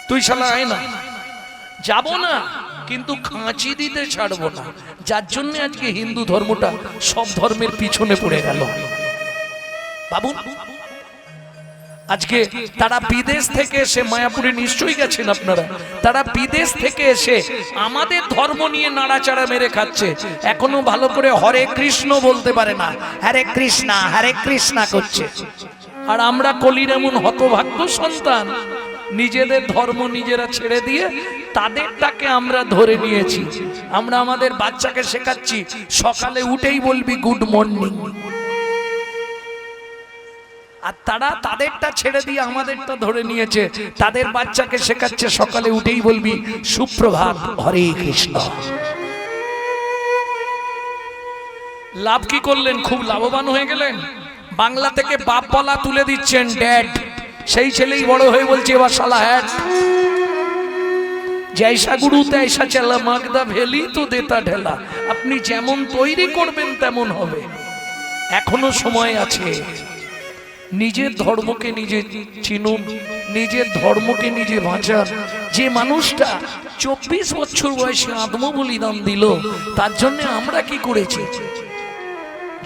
তুই? শালা আয় না, যাব না, কিন্তু খাঁচি দিতে ছাড়বো না। যার জন্য আজকে হিন্দু ধর্মটা সব ধর্মের পিছনে পড়ে গেল। বাবু আজকে তারা বিদেশ থেকে এসে, মায়াপুরে নিশ্চয়ই গেছেন আপনারা, তারা বিদেশ থেকে এসে আমাদের ধর্ম নিয়ে নাড়াচাড়া মেরে খাচ্ছে। এখনো ভালো করে হরে কৃষ্ণ বলতে পারে না, হরে কৃষ্ণা করছে। আর আমরা কলির এমন হতভাগ্য সন্তান, নিজেদের ধর্ম নিজেরা ছেড়ে দিয়ে তাদেরটাকে আমরা ধরে নিয়েছি। আমরা আমাদের বাচ্চাকে শেখাচ্ছি সকালে উঠেই বলবি গুড মর্নিং, আর তারা তাদেরটা ছেড়ে দিয়ে আমাদেরটা ধরে নিয়েছে। তাদের বাচ্চাকে শেখাচ্ছে সকালে উঠেই বলবি সুপ্রভাত, হরে কৃষ্ণ। লাভ কি করলেন? খুব লাভবান হয়ে গেলেন। বাংলা থেকে বাপ বলা তুলে দিচ্ছেন ড্যাড, সেই ছেলেই বড় হয়ে বলছে এবার শালা হ্যাট। জৈসা গুরু তৈসা চেলা, মাগদা ভেলি তো দেতা ঢেলা। আপনি যেমন তৈরি করবেন তেমন হবে। এখনো সময় আছে। নিজের ধর্মকে নিজে চিনুন, নিজের ধর্মকে নিজে বাঁচান। যে মানুষটা 24 বছর বয়সে আত্মবলিদান দিল, তার জন্য আমরা কি করেছি?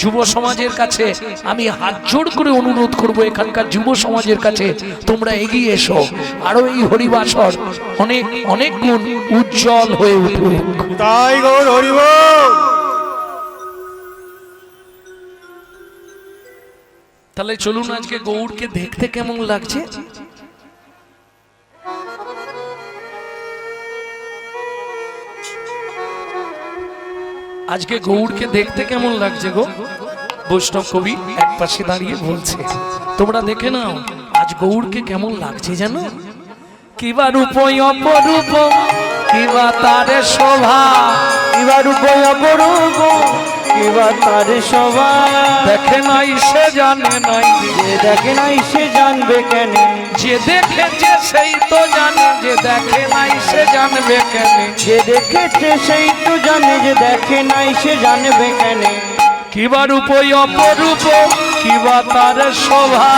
যুব সমাজের কাছে আমি হাত জোড় করে অনুরোধ করব, এখানকার যুব সমাজের কাছে তোমরা এগিয়ে এসো। আরো এই হরিবাসর অনেক অনেক গুণ উজ্জ্বল হয়ে উঠুক। তাই গৌর হরি বল। তাহলে চলুন আজকে গৌড়কে দেখতে কেমন লাগছে। আজকে গৌড়কে দেখতে কেমন লাগছে গো? বৈষ্ণব কবি এক পাশে দাঁড়িয়ে বলছে, তোমরা দেখে নাও আজ গৌড়কে কেমন লাগছে জানো? কিবা রূপ অপরূপ, কিবা তারে শোভা, কিবা রূপ অপরূপ, কিবা তার স্বভাব। দেখে নাই সে জানে নাই, যে দেখে নাই সে জানবে কেন, যে দেখেছে সেই তো জানে, যে দেখে নাই সে জানবে কেন। যে দেখেছে সেই তো জানে, যে দেখে নাই সে জানবে কেন। কিবা রূপ অপরূপ, কিবা তার শোভা,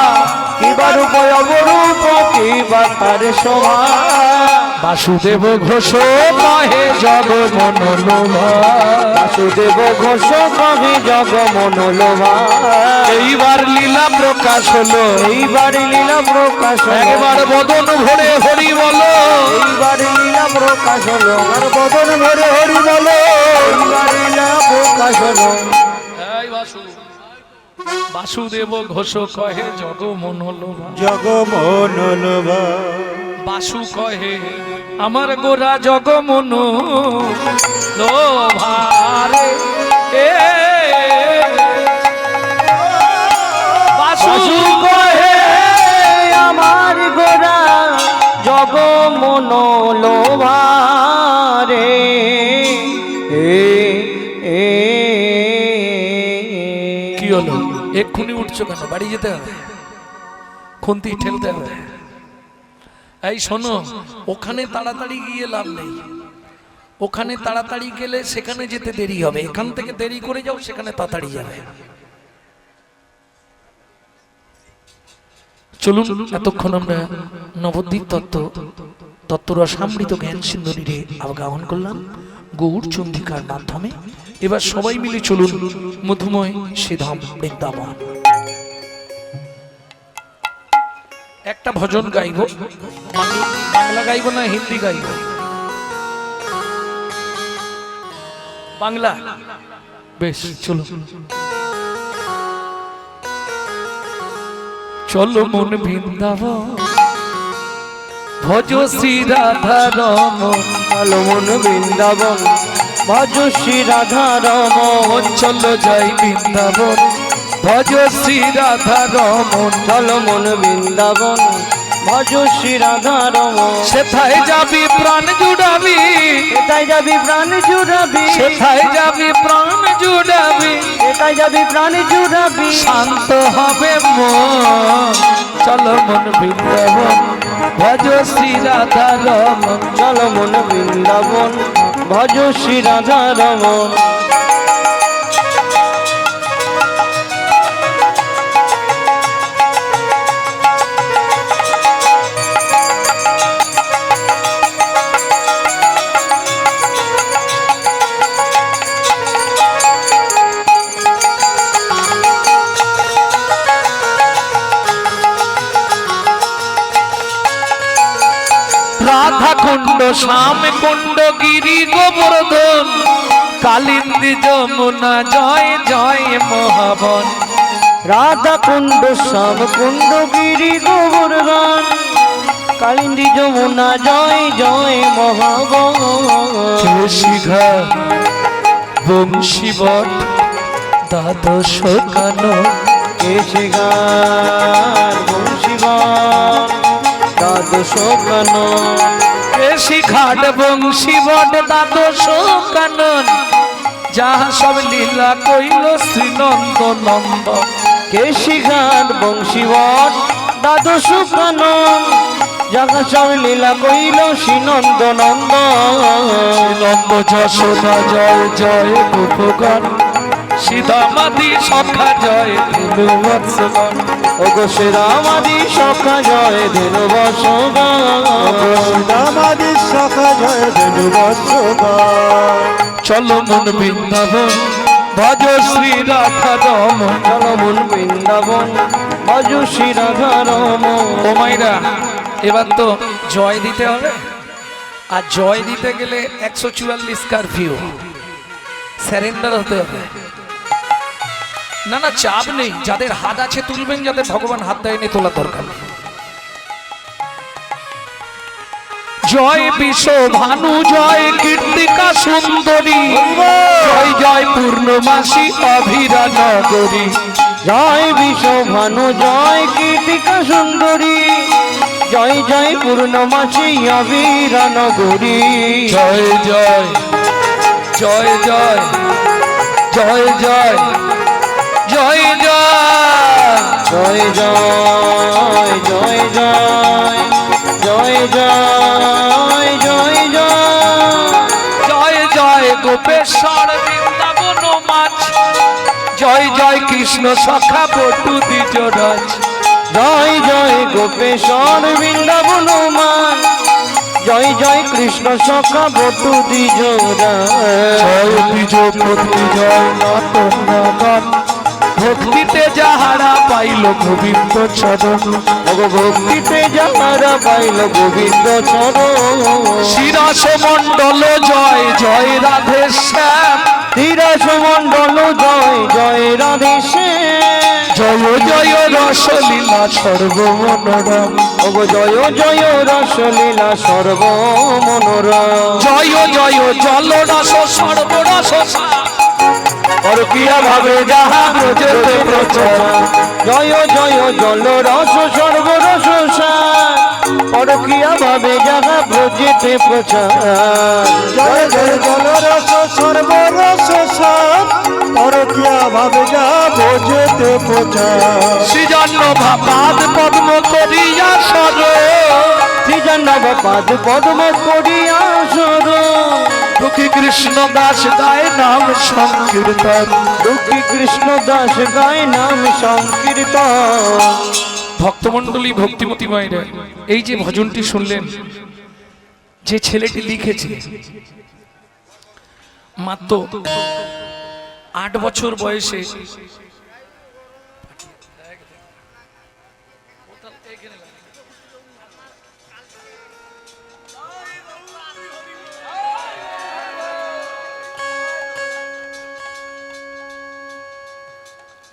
কিবা রূপ অপরূপ, কিবা তার স্বভাব। বাসুদেব ঘোষ কহে জগ মনোলোভা, বাসুদেব ঘোষ কহে জগ মনোলোভা। এইবার লীলা প্রকাশ হলো, এইবার লীলা প্রকাশ হলো, একবার বদন ভরে হরি বলো, এইবার লীলা প্রকাশ হলো, আর বদন ভরে হরি বলো। এইবার লীলা প্রকাশ হলো। এই বাসুদেব ঘোষ কহে জগ মনোলোভা, জগমনোলোভা। বাসু কহে আমার গোরা জগ মনোলোভারে। এ বাসু বাসু কহে আমার গোরা জগ মনোলোভা রে। কি হলো, এক্ষুনি উঠছো কেন? বাড়ি যেতে হবে, খুন্তি ঠেলতে হবে। এই শোনো, ওখানে তাড়াতাড়ি গিয়ে লাভ নেই। ওখানে তাড়াতাড়ি গেলে সেখানে যেতে দেরি হবে, এখান থেকে দেরি করে যাও, সেখানে তাড়াতাড়ি যাবে। চলুন, এতক্ষণ আমরা নবদ্বীপ তত্ত্বরসামৃত জ্ঞান সিন্ধুরে আবগাহন করলাম গৌড় চন্দ্রিকার মাধ্যমে। এবার সবাই মিলে চলুন মধুময় শ্রীধাম বৃন্দাবন। একটা ভজন গাইব, বাংলা গাইব না হিন্দি গাইব? বাংলা, বেশ চলো। চলো মন বৃন্দাবন, ভজ শ্রী রাধা রমন। চলো মন বৃন্দাবন, ভজ শ্রী রাধা রমন। চলো যাই বৃন্দাবন, ভজ শ্রী রাধা রমন। চলো মন বৃন্দাবন, ভজ শ্রী রাধা রমন। সেথায় যাবি প্রাণ জুড়াবি, সেটাই যাবি প্রাণ জুড়াবি, সেথায় যাবি প্রাণ জুড়াবি। সেটাই যাবি প্রাণ জুড়াবি। শান্ত হবে মন, চলো মন বৃন্দাবন, ভজ শ্রী রাধা রমন। চলো মন বৃন্দাবন, ভজ শ্রী রাধা রমন। রাধা কুণ্ড, শ্যাম কুণ্ড, গিরি গোবর্ধন, কালিন্দী যমুনা, জয় জয় মহাবন। রাধা কুণ্ড, শ্যাম কুণ্ড, গিরি গোবর্ধন, কালিন্দী যমুনা, জয় জয় মহাবন। তুলসীঘা বংশীবট, দ্বাদশ কানন। কেশিগার বংশীবন, দ্বাদশ কানন। কেশি ঘাট বংশীবট, দ্বাদশ কানন, যাহা সব লীলা কইল শ্রীনন্দ নন্দন। কেশিঘাট বংশীবট, দ্বাদশ কানন, যাহা সব লীলা কইল শ্রীনন্দ নন্দন। নন্দ যশোদা জয় জয় গোপগণ, সীতামাদি সখা জয় ধেনু বৎসগণ। ওগো শ্রীরামাদি সখা জয় ধেনু বৎসগণ। দামাদি শাখা জয় ধেনু বৎসগণ। চলো মন বৃন্দাবন, ভজ শ্রী রাধা রমন। চলো মন বৃন্দাবন, ভজ শ্রী রাধা রমন। ও মাইরা, এবার তো জয় দিতে হবে, আর জয় দিতে গেলে 144 কারফিউ, স্যারেন্ডার হতে হবে। না না, চাপ নেই, যাদের হাত আছে তুলবেন, যাদের ভগবান হাত দেয়নি তোলা দরকার নেই। জয় বিশ্ব ভানু, জয় কীর্তিকা সুন্দরী, জয় জয় পূর্ণমাসী অভিরা নগরী। জয় বিশ্বভানু, জয় কীর্তিকা সুন্দরী, জয় জয় পূর্ণমাসী অবীরা নগরী। জয় জয় জয় জয় জয় জয় জয় জয় জয় জয় জয় জয় জয় জয় জয় জয় জয় জয় গোপেশ্বর বৃন্দাবন মাছ জয় জয় কৃষ্ণ সখা বটু দ্বিজরাজ জয় জয় গোপেশ্বর বৃন্দাবন মান জয় জয় কৃষ্ণ সখা বটু দ্বিজরা জয় দ্বিজপতি জয় নাটন ভক্তিতে যাহারা পাইল গোবিন্দ চরণ ভক্তিতে যাহারা পাইল গোবিন্দ চরণ শিরাস মণ্ডল জয় জয় রাধে শ্যাম তিরাস মণ্ডল জয় জয় রাধে জয় জয় রসলীলা সর্বমনোরম জয় জয় রসলীলা সর্বমনোরম জয় জয় জল রস সর্বরস পরকিয়া ভাবে যাহা ব্রজেতে প্রচার জয় জয় জল রস সর্বরস সার পরকিয়া ভাবে যাহা ব্রজেতে প্রচার জয় জয় জলরস সর্বরস সার পরকিয়া ভাবে যা বোঝেতে প্রচার সৃজন্য ভাবাদ পদ্ম করিয়া সর শ্রীজন্নব পাদ পদ্ম করিয়া সর দুঃখী কৃষ্ণ দাস গায় নাম সংকীর্তন দুঃখী কৃষ্ণ দাস গায় নাম সংকীর্তন ভক্তমণ্ডলী ভক্তিমতী মায়েরা এই যে ভজনটি শুনলেন যে ছেলেটি লিখেছে মাত্র 8 বছর বয়সে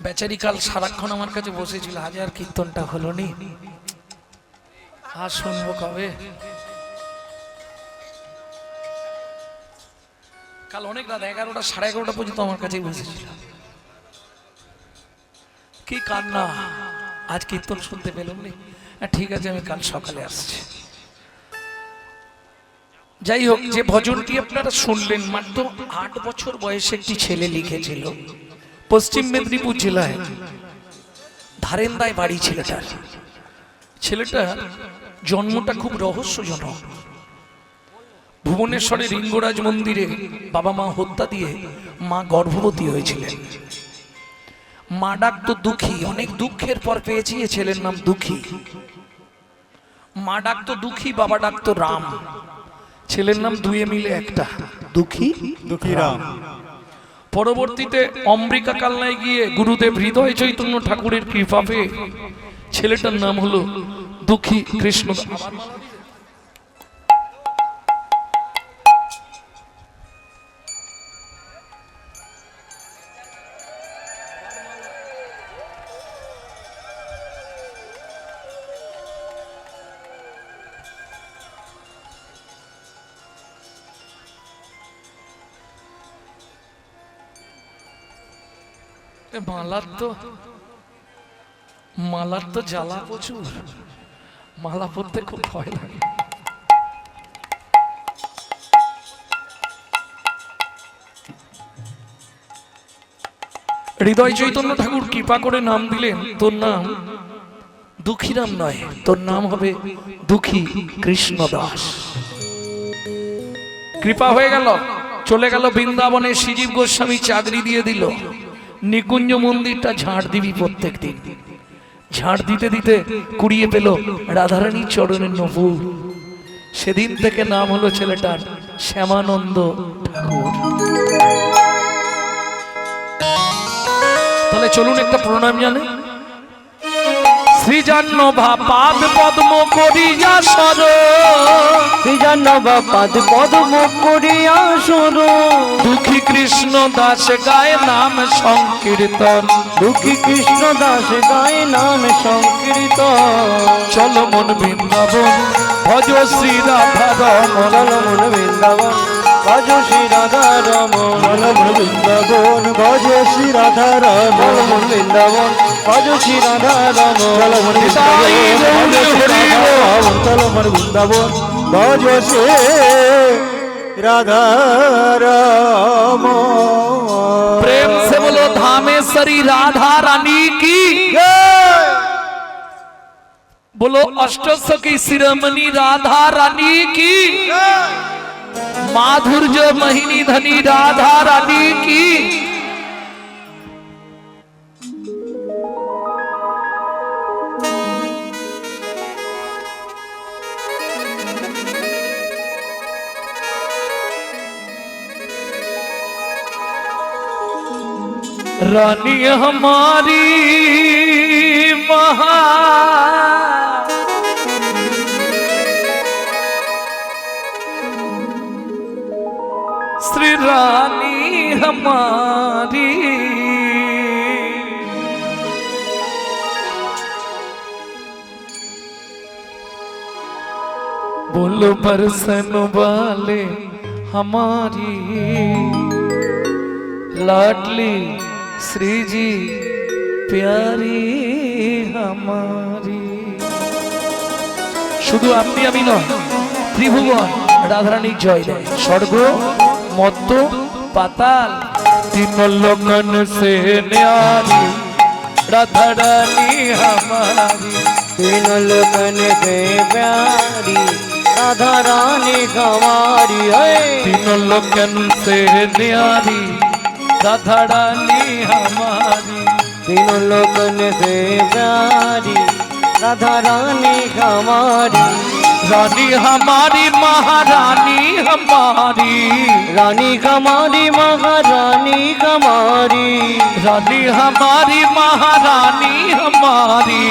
বেচারি কাল সারাক্ষণ আমার কাছে বসেছিল হাজার কীর্তনটা হলো নি আর শুনবো কবে কাল অনেক রাত 11টা 11:30 পর্যন্ত আমার কাছেই বসেছিল কি কান্না আজ কীর্তন শুনতে পেলাম নি ঠিক আছে আমি কাল সকালে আসছি যাই হোক যে ভজনটি আপনারা শুনলেন মাত্র 8 বছর বয়সে একটি ছেলে লিখেছিল পশ্চিম মেদিনীপুর জেলায় ধারেন্দায় বাড়ি ছেলেটার জন্মটা খুব রহস্যজনক ভুবনেশ্বরে লিঙ্গরাজ মন্দিরে বাবা মা হত্যা দিয়ে মা গর্ভবতী হয়েছিলেন মা ডাকতো দুঃখী অনেক দুঃখের পর পেয়েছি এ ছেলের নাম দুঃখী মা ডাকতো দুঃখী বাবা ডাকতো রাম ছেলের নাম দুয়ে মিলে একটা দুঃখী দুঃখীরাম পরবর্তীতে অম্বিকা কালনায় গিয়ে গুরুদেব হৃদয় চৈতন্য ঠাকুরের কৃপা পেয়ে ছেলেটার নাম হলো দুঃখী কৃষ্ণ মালার তো জ্বালা প্রচুর মালা পরতে খুব ভয় লাগে হৃদয় চৈতন্য ঠাকুর কৃপা করে নাম দিলেন তোর নাম দুঃখীরাম নয় তোর নাম হবে দুঃখী কৃষ্ণ দাস কৃপা হয়ে গেল চলে গেল বৃন্দাবনে শ্রীজীব গোস্বামী চাকরি দিয়ে দিল নিকুঞ্জ মন্দিরটা ঝাড় দিবি প্রত্যেক দিন ঝাড় দিতে দিতে কুড়িয়ে পেল রাধারানীর চরণের নপুর সেদিন থেকে নাম হলো ছেলেটার শ্যামানন্দ ঠাকুর তাহলে চলুন একটা প্রণাম জানে শ্রীজান্ন পাদ পদ্ম করিয়া সর শ্রীজান্নব পাদ পদ্ম করিয়া সর দুঃখী কৃষ্ণ দাস গায় নাম সংকীর্তন দুঃখী কৃষ্ণ দাস গায় নাম সংকীর্তন চল মন বৃন্দাবন ভজ শ্রী রাধা রমন চল মন বৃন্দাবন ভজ শ্রী রাধা রমন চল মন বৃন্দাবন ভজ শ্রী রাধা রমন চল মন বৃন্দাবন ভজ শ্রী রাধা রমন চল মন বৃন্দাবন চল মন বৃন্দাবন ভজ শ্রী রাধা রমন প্রেম कामेश्वरी राधा रानी की बोलो अष्टसखी शिरोमणि राधा रानी की माधुर्य महिनी धनी राधा रानी की रानी हमारी महा श्री रानी हमारी बोलो बरसन वाले हमारी लाडली श्री जी प्यारी हमारी শুধু আপনি আমি নয় ত্রিভুবন রাধারানীর জয় দেয় স্বর্গ মত্ত পাতাল तीन लोकन से न्यारी राधा रानी हमारी तीन लोकन से प्यारी राधा रानी हमारी है तीन लोकन से न्यारी राधा रानी हमारी तीनों लोकन से प्यारी राधा रानी हमारी रानी हमारी महारानी हमारी रानी हमारी महारानी हमारी रानी हमारी महारानी हमारी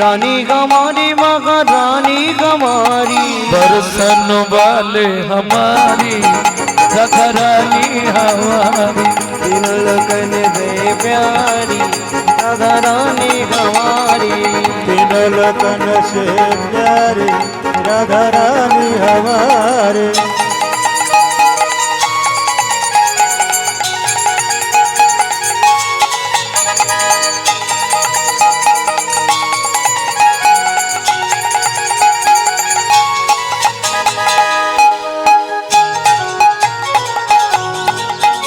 रानी हमारी महारानी हमारी दर्शन वाले हमारी राधा रानी हमारी तीनों लोकन से प्यारी राधा रानी हमारी तीन लोकन से प्यारे राधा रानी हमारे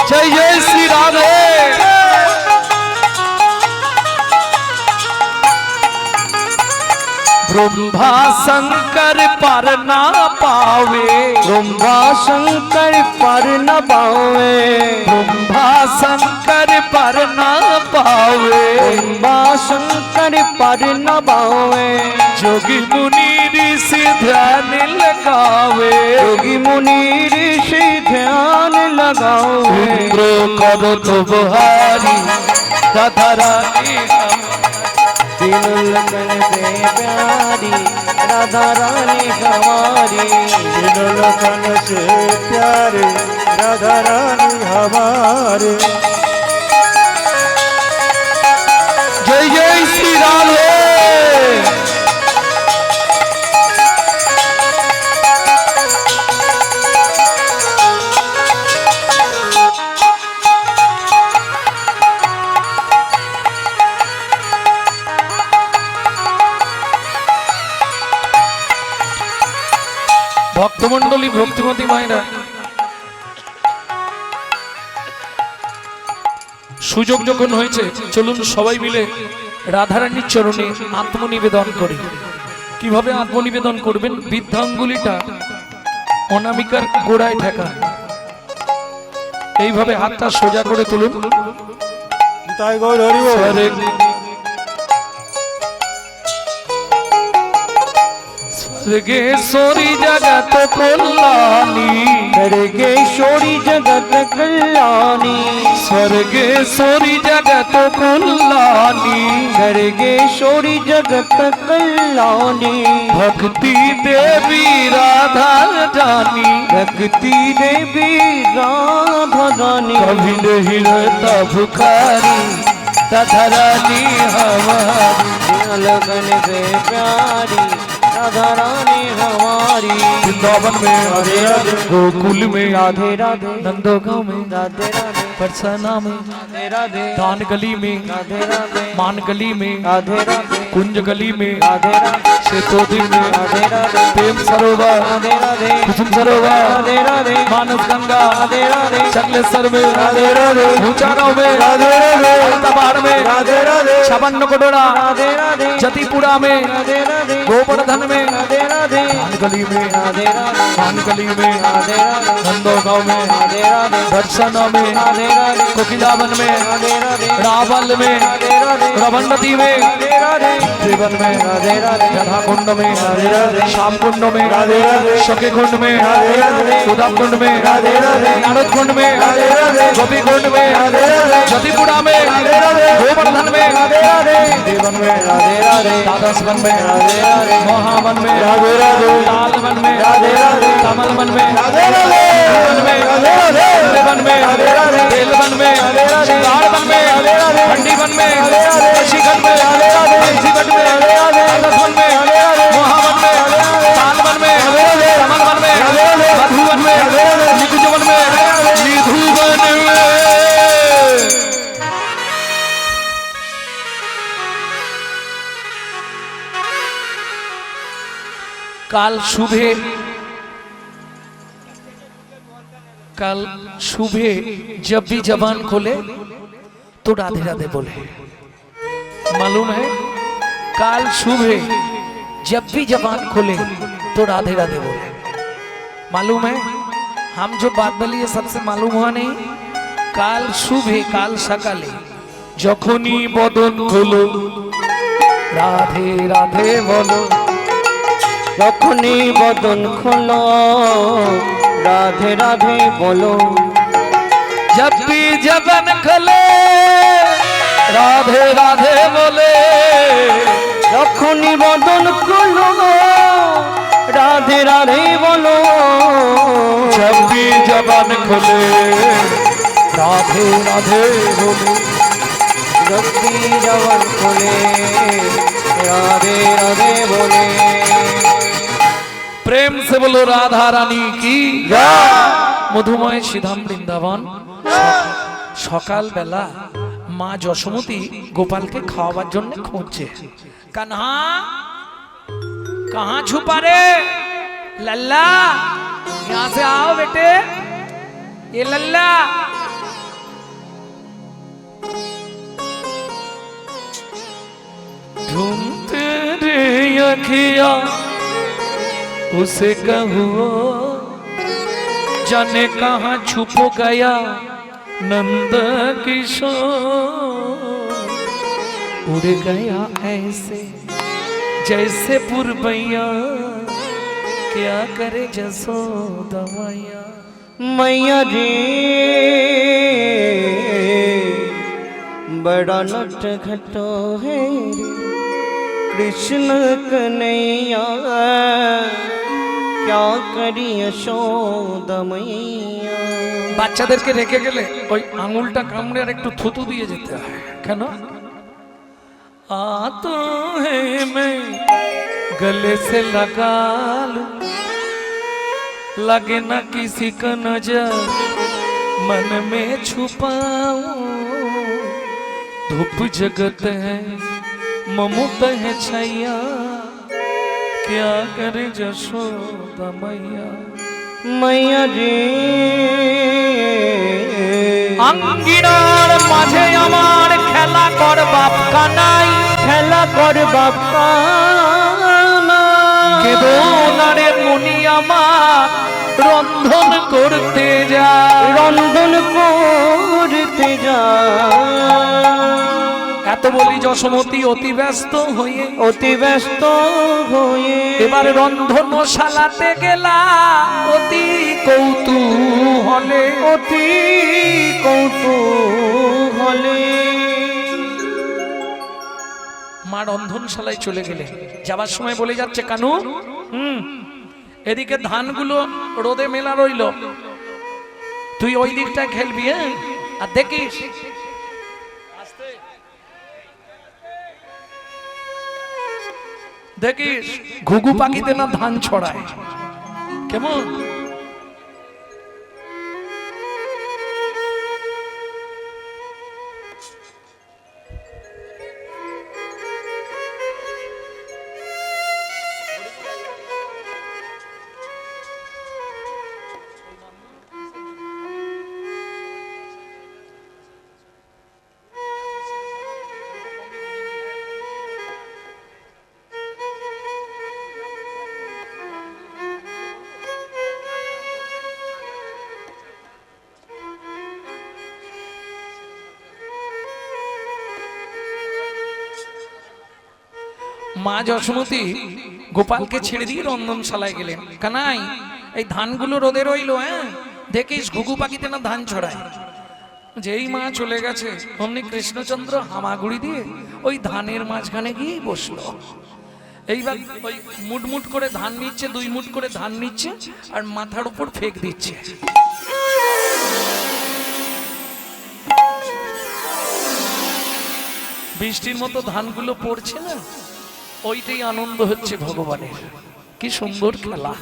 जय जय श्री राधे ब्रह्मा शंकर पर ना पावे ब्रह्मा शंकर पर न पावे ब्रह्मा शंकर पर ना पावे ब्रह्मा शंकर पर न पावे जोगी मुनि ऋषि ध्यान लगावे योगी मुनि ऋषि ध्यान लगावे इंद्रो करो तो बुहारी राधा रानी तीनों लोकन से प्यारी राधा रानी हमारी तीन लोकन से प्यारे राधा रानी हमारे जय जय श्री राधे ভক্তমণ্ডলী ভক্তিমতী মায়েরা সুযোগ যখন হয়েছে চলুন সবাই মিলে রাধারানীর চরণে আত্মনিবেদন করি কিভাবে আত্মনিবেদন করবেন বৃদ্ধাঙ্গুলিটা অনামিকার গোড়ায় ঠেকা এইভাবে হাতটা সোজা করে তুলুন তাই গৌর হরি বল। হরে स्वर्गेश्वरी जगत कल्याणी स्वर्गेश्वरी जगत कल्याणी स्वर्गेश्वरी जगत कल्याणी स्वर्गेश्वरी जगत कल्याणी भक्ति देवी राधा जानी भक्ति देवी राधा रानी कभी नहीं रहता भुखारी राधा रानी हमारी लगन से प्यारी राधा रानी हमारी वृंदावन में राधे राधे गोकुल में राधे राधे नंदगांव में राधे राधे परसना में, राधे राधे दान गली में, राधे राधे मान गली में, राधे राधे कुंज गली में, राधे राधे श्वेतोदी में, राधे राधे प्रेम सरोवर, राधे राधे कुसुम सरोवर, राधे राधे मानस गंगा, राधे राधे चकलेश्वर में, राधे राधे ऊंचागांव में, राधे राधे पहाड़ में, राधे राधे छपन्न कोटोरा, राधे राधे जतीपुरा में, राधे राधे गोवर्धन में, राधे राधे मान गली में, राधे राधे मान गली में, राधे राधे नंदोगांव में, राधे राधे दर्शना में, राधे राधे कोकिलावन में, राधे राधे रावल में, राधे राधे रवंडती में, राधे राधे जीवन में, राधे राधे राधा कुंड में, राधे राधे श्याम कुंड में, राधे राधे सखी कुंड में, राधे राधे उधम कुंड में, राधे राधे नारद कुंड में, राधे राधे गोपी कुंड में, राधे राधे जतीपुरा में, राधे राधे गोवर्धन में, राधे राधे जीवन में, राधे राधे द्वादश वन में, राधे राधे महावन में, राधे राधे लाल वन में, राधे राधे कमल वन में, राधे राधे वन में, राधे राधे वन में, राधे राधे बेल वन में, राधे राधे श्रृंगार वन में, राधे राधे खंडी वन में, राधे राधे काशीगढ़ में, राधे राधे बंसीगढ़ में, राधे राधे आदर्श वन में, राधे राधे महावन में, राधे राधे ताल वन में, राधे राधे कमल वन में, राधे राधे मधु वन में, राधे राधे निकुंज वन में, निधु वन में। काल शुभे कल सुबह जब भी जबान खोले तो राधे राधे बोले। मालूम है, काल सुबह जब भी जबान खोले तो राधे राधे बोले। मालूम है, हम जो बात बोली है सबसे मालूम हुआ नहीं। काल सुबह काल सकाले যখনই বদন খোলো রাধে রাধে বলো, যখনই বদন খোলো রাধে রাধে বলো, जब भी जबन खोले राधे राधे बोले, যখনই বদন খোলো রাধে রাধে বলো, जब भी जबन खोले राधे राधे बोले। जबकि जवन खोले राधे राधे बोले। प्रेम से बोलो राधा रानी की মধুময় শ্রীধাম বৃন্দাবন। সকাল বেলা মা যশোমতী গোপালকে খাওয়াবার জন্য খুঁজছে। কাन्हा कहाँ छुपा रे लल्ला, यहाँ से आओ बेटे, ये लल्ला। ढूंढते रे अखिया उसे कहूँ, जाने कहाँ छुप गया नंद किशोर। उड़ गया ऐसे जैसे पुरबैया, क्या करे जसोदा मैया। मैया रे बड़ा नट घटो है रे कृष्ण कन्हैया, क्या करी यशोदा मैया। বাচ্চাদেরকে রেখে গেলে ওই আঙুলটা কামড়ে আর একটু থুতু দিয়ে যেতে হয়। কেন? तो है मैं गले से लगा लूं, लगे ना किसी का नजर मन में छुपाऊं। धूप जगत है ममुत है छैया, क्या करे जशोदा मैया। मैया रे আঙ্গিনার মাঝে আমার খেলা কর বাপ কানাই, খেলা কর বাপ্পা কেদোনারে মুনি আমার রন্ধন করতে যায়। রন্ধন করতে যা। এত বলি যশোমতী অতি ব্যস্ত হয়ে অতি ব্যস্ত হয়ে এবার রন্ধনশালাতে গেলা অতি কৌতূহলে। অতি কৌতূহলে মা রন্ধনশালায় চলে গেলে, যাবার সময় বলে যাচ্ছে কানু, এদিকে ধানগুলো রোদে মেলা রইল, তুই ওই দিকটায় খেলবি, হ্যাঁ? আর দেখিস দেখিস ঘুঘু পাখিতে না ধান ছড়ায়। কেমন মা যশোমতী গোপালকে ছেড়ে দিয়ে রন্ধনশালায় গেলেন। কানাই, এই ধানগুলো রোদে রইলো, হ্যাঁ দেখিস ঘুঘু পাখিতে না ধান ছড়ায়। যেই মা চলে গেছে অমনি কৃষ্ণচন্দ্র হামাগুড়ি দিয়ে ওই ধানের মাঝখানে গিয়ে বসলো। এইবার ওই মুটমুট করে ধান নিচ্ছে, 2 মুঠ করে ধান নিচ্ছে আর মাথার উপর ফেক দিচ্ছে। বৃষ্টির মতো ধানগুলো পড়ছে না, ওইটাই আনন্দ হচ্ছে ভগবানের। কি সুন্দর খেলা।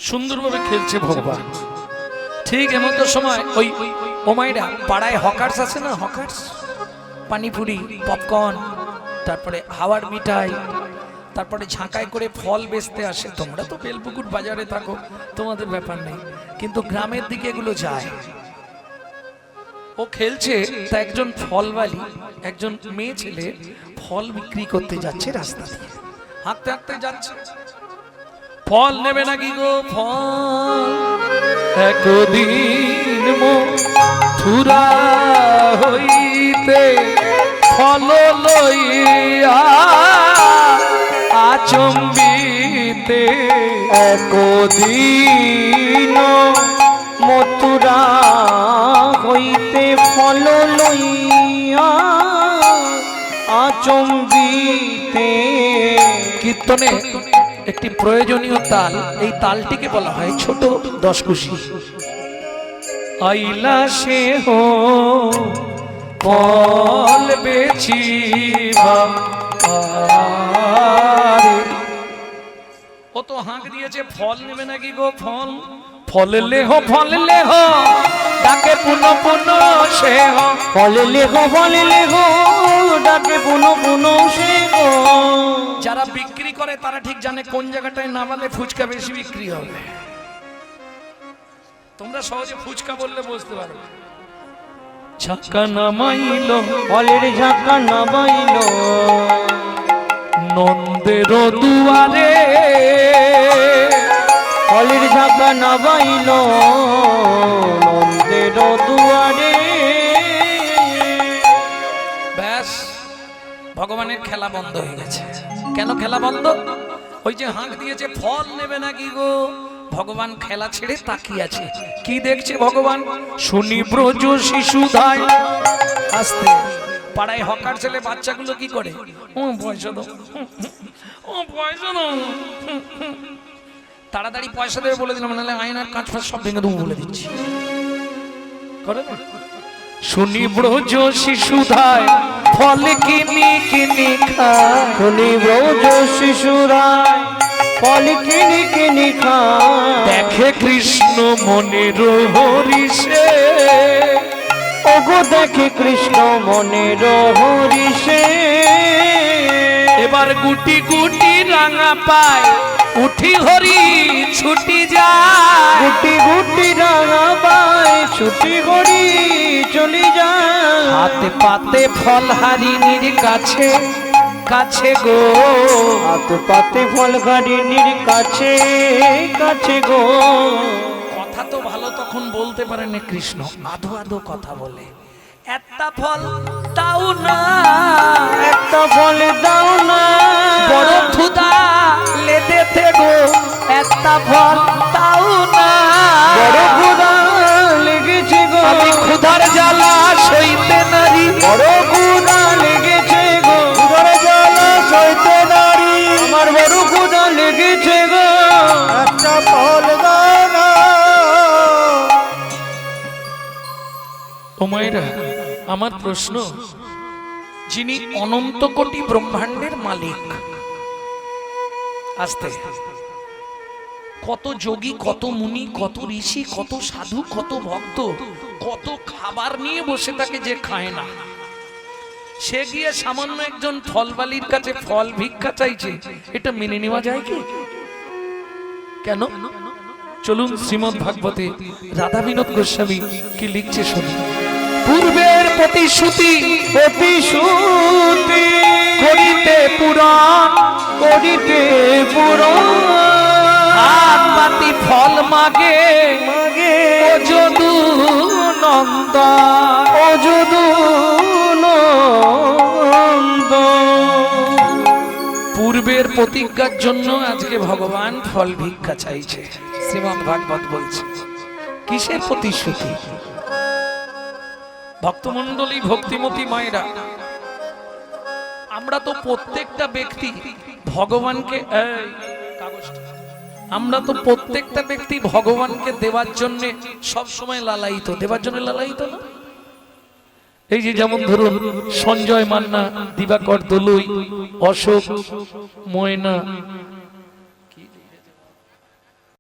সুন্দরভাবে খেলছে ভগবান। ঠিক এমতো সময় ওই ওমাইরা পাড়ায় হকার্স আছে না, হকার্স, পানিপুরি, পপকর্ন, তারপরে হাওয়ার মিঠাই, তারপরে ঝাঁকায় করে ফল বেচতে আসে। তোমরা তো বেলপুকুর বাজারে থাকো, তোমাদের ব্যাপার নেই, কিন্তু গ্রামের দিকে এগুলো যায়। ও খেলছে, তা একজন ফলওয়ালি, একজন মেয়ে ছেলে ফল বিক্রি করতে যাচ্ছে রাস্তা দিয়ে, হাঁটতে হাঁটতে যাচ্ছে। ফল নেবে নাকি গো? ফল একদিন মথুরা হইতে ফল লইয়া আচম্বিতে, একদিন মথুরা হইতে ফল লইয়া আচম্বিতে। কীর্তনে একটি প্রয়োজনীয় তাল, এই তালটিকে বলা হয় ছোট দশকুশি। আইলা সে হো ফল বেচিবা, ও তো হাঁক দিয়েছে ফল নেবে নাকি গো? ফল ফল লেহ, ফল লেহ, ডাকে পুন পুন সে হো। ফল লেখো, ফল লেখো, ডাকে পুনো পুনো সে গো। যারা বিক্রি করে তারা ঠিক জানে কোন জায়গাটায় নামালে ফুচকা বেশি বিক্রি হবে। তোমরা সহজে ফুচকা বললে বুঝতে পারবে। ঝাঁকা নামাইল, ফলের ঝাঁকা নামাইল নন্দের দুয়ারে, ফলের ঝাঁকা নামাইল নন্দের দুয়ারে। ব্যাস, ভগবানের খেলা বন্ধ হয়ে গেছে। কেন খেলা বন্ধ? ওই যে হাঁক দিয়েছে ফল নেবে নাকি গো, ভগবান খেলা ছেড়ে তাকিয়ে আছে। কি দেখছে ভগবান? শুনি ব্রজ শিশুধায় আসতে। পাড়ায় হকার ছেলে বাচ্চাগুলো কি করে? ও পয়সা দাও, ও পয়সা দাও, তাড়াতাড়ি পয়সা দেবে বলে দিলাম, নাহলে আয়নার কাঁচ ফাঁচ সব ভেঙে দেবো বলে দিচ্ছি। করে না? শুনি ব্রজ শিশুধায় ফল কিনি কিনি খায়, শুনি ব্রজ শিশুরায় ফল কিনি কিনি খায়। দেখে কৃষ্ণ মনের হরিষে, ওগো দেখে কৃষ্ণ মনের হরিষে। এবার গুটি গুটি রাঙা পায় উঠি হরি ছুটি যায়, গুটি গুটি রাঙা পায় ছুটি করি চলি যায়। হাতে পাতে ফল হারিনীর কাছে কাছে গো, হাত পাতে ফল হারিনীর কাছে কাছে গো। কথা তো ভালো তখন বলতে পারেন কৃষ্ণ, আধো আধো কথা বলে। একটা ফল তাও না, একটা ফল দাও না, বড় ক্ষুধা লেদেতে গো, একটা ফল তাও না, বড় ক্ষুধা লেগেছে গো। আমি ক্ষুধার জ্বালা সইতে নারী, বড় ক্ষুধা লেগেছে গো। ক্ষুধার জ্বালা সইতে নারী, আমার বড় ক্ষুধা লেগেছে গো। একটা ফল দাও না। ও মায়েরা, আমার প্রশ্ন, যিনি অনন্ত কোটি ব্রহ্মাণ্ডের মালিক, আস্তে কত যোগী, কত মুনি, কত ঋষি, কত সাধু, কত ভক্ত, কত খাবার নিয়ে বসে থাকে যে খায় না, সে গিয়ে সামান্য একজন ফলবালির কাছে ফল ভিক্ষা চাইছে, এটা মেনে নেওয়া যায় কি? কেন? চলুন শ্রীমদ্ ভাগবতে রাধা বিনোদ গোস্বামী কি লিখছে শুনি। পূর্বের প্রতিশ্রুতি প্রতিশ্রুতি করিতে পুরাণ, করিতে পুরাণ, হাত পাতি ফল মাগে মাগে ও যদু নন্দন, ও পূর্বের প্রতিজ্ঞার জন্য আজকে ভগবান ফল ভিক্ষা চাইছে। শ্রীমদ্ ভাগবত বলছে কিসের প্রতিশ্রুতি? ভক্তমণ্ডলী, ভক্তিমতী মায়েরা, আমরা তো প্রত্যেকটা ব্যক্তি ভগবানকে দেওয়ার জন্য সব সময় লালায়িত, দেওয়ার জন্য লালায়িত না? এই যে যেমন ধরুন সঞ্জয় মান্না, দিবাকর দলুই, অশোক, ময়না,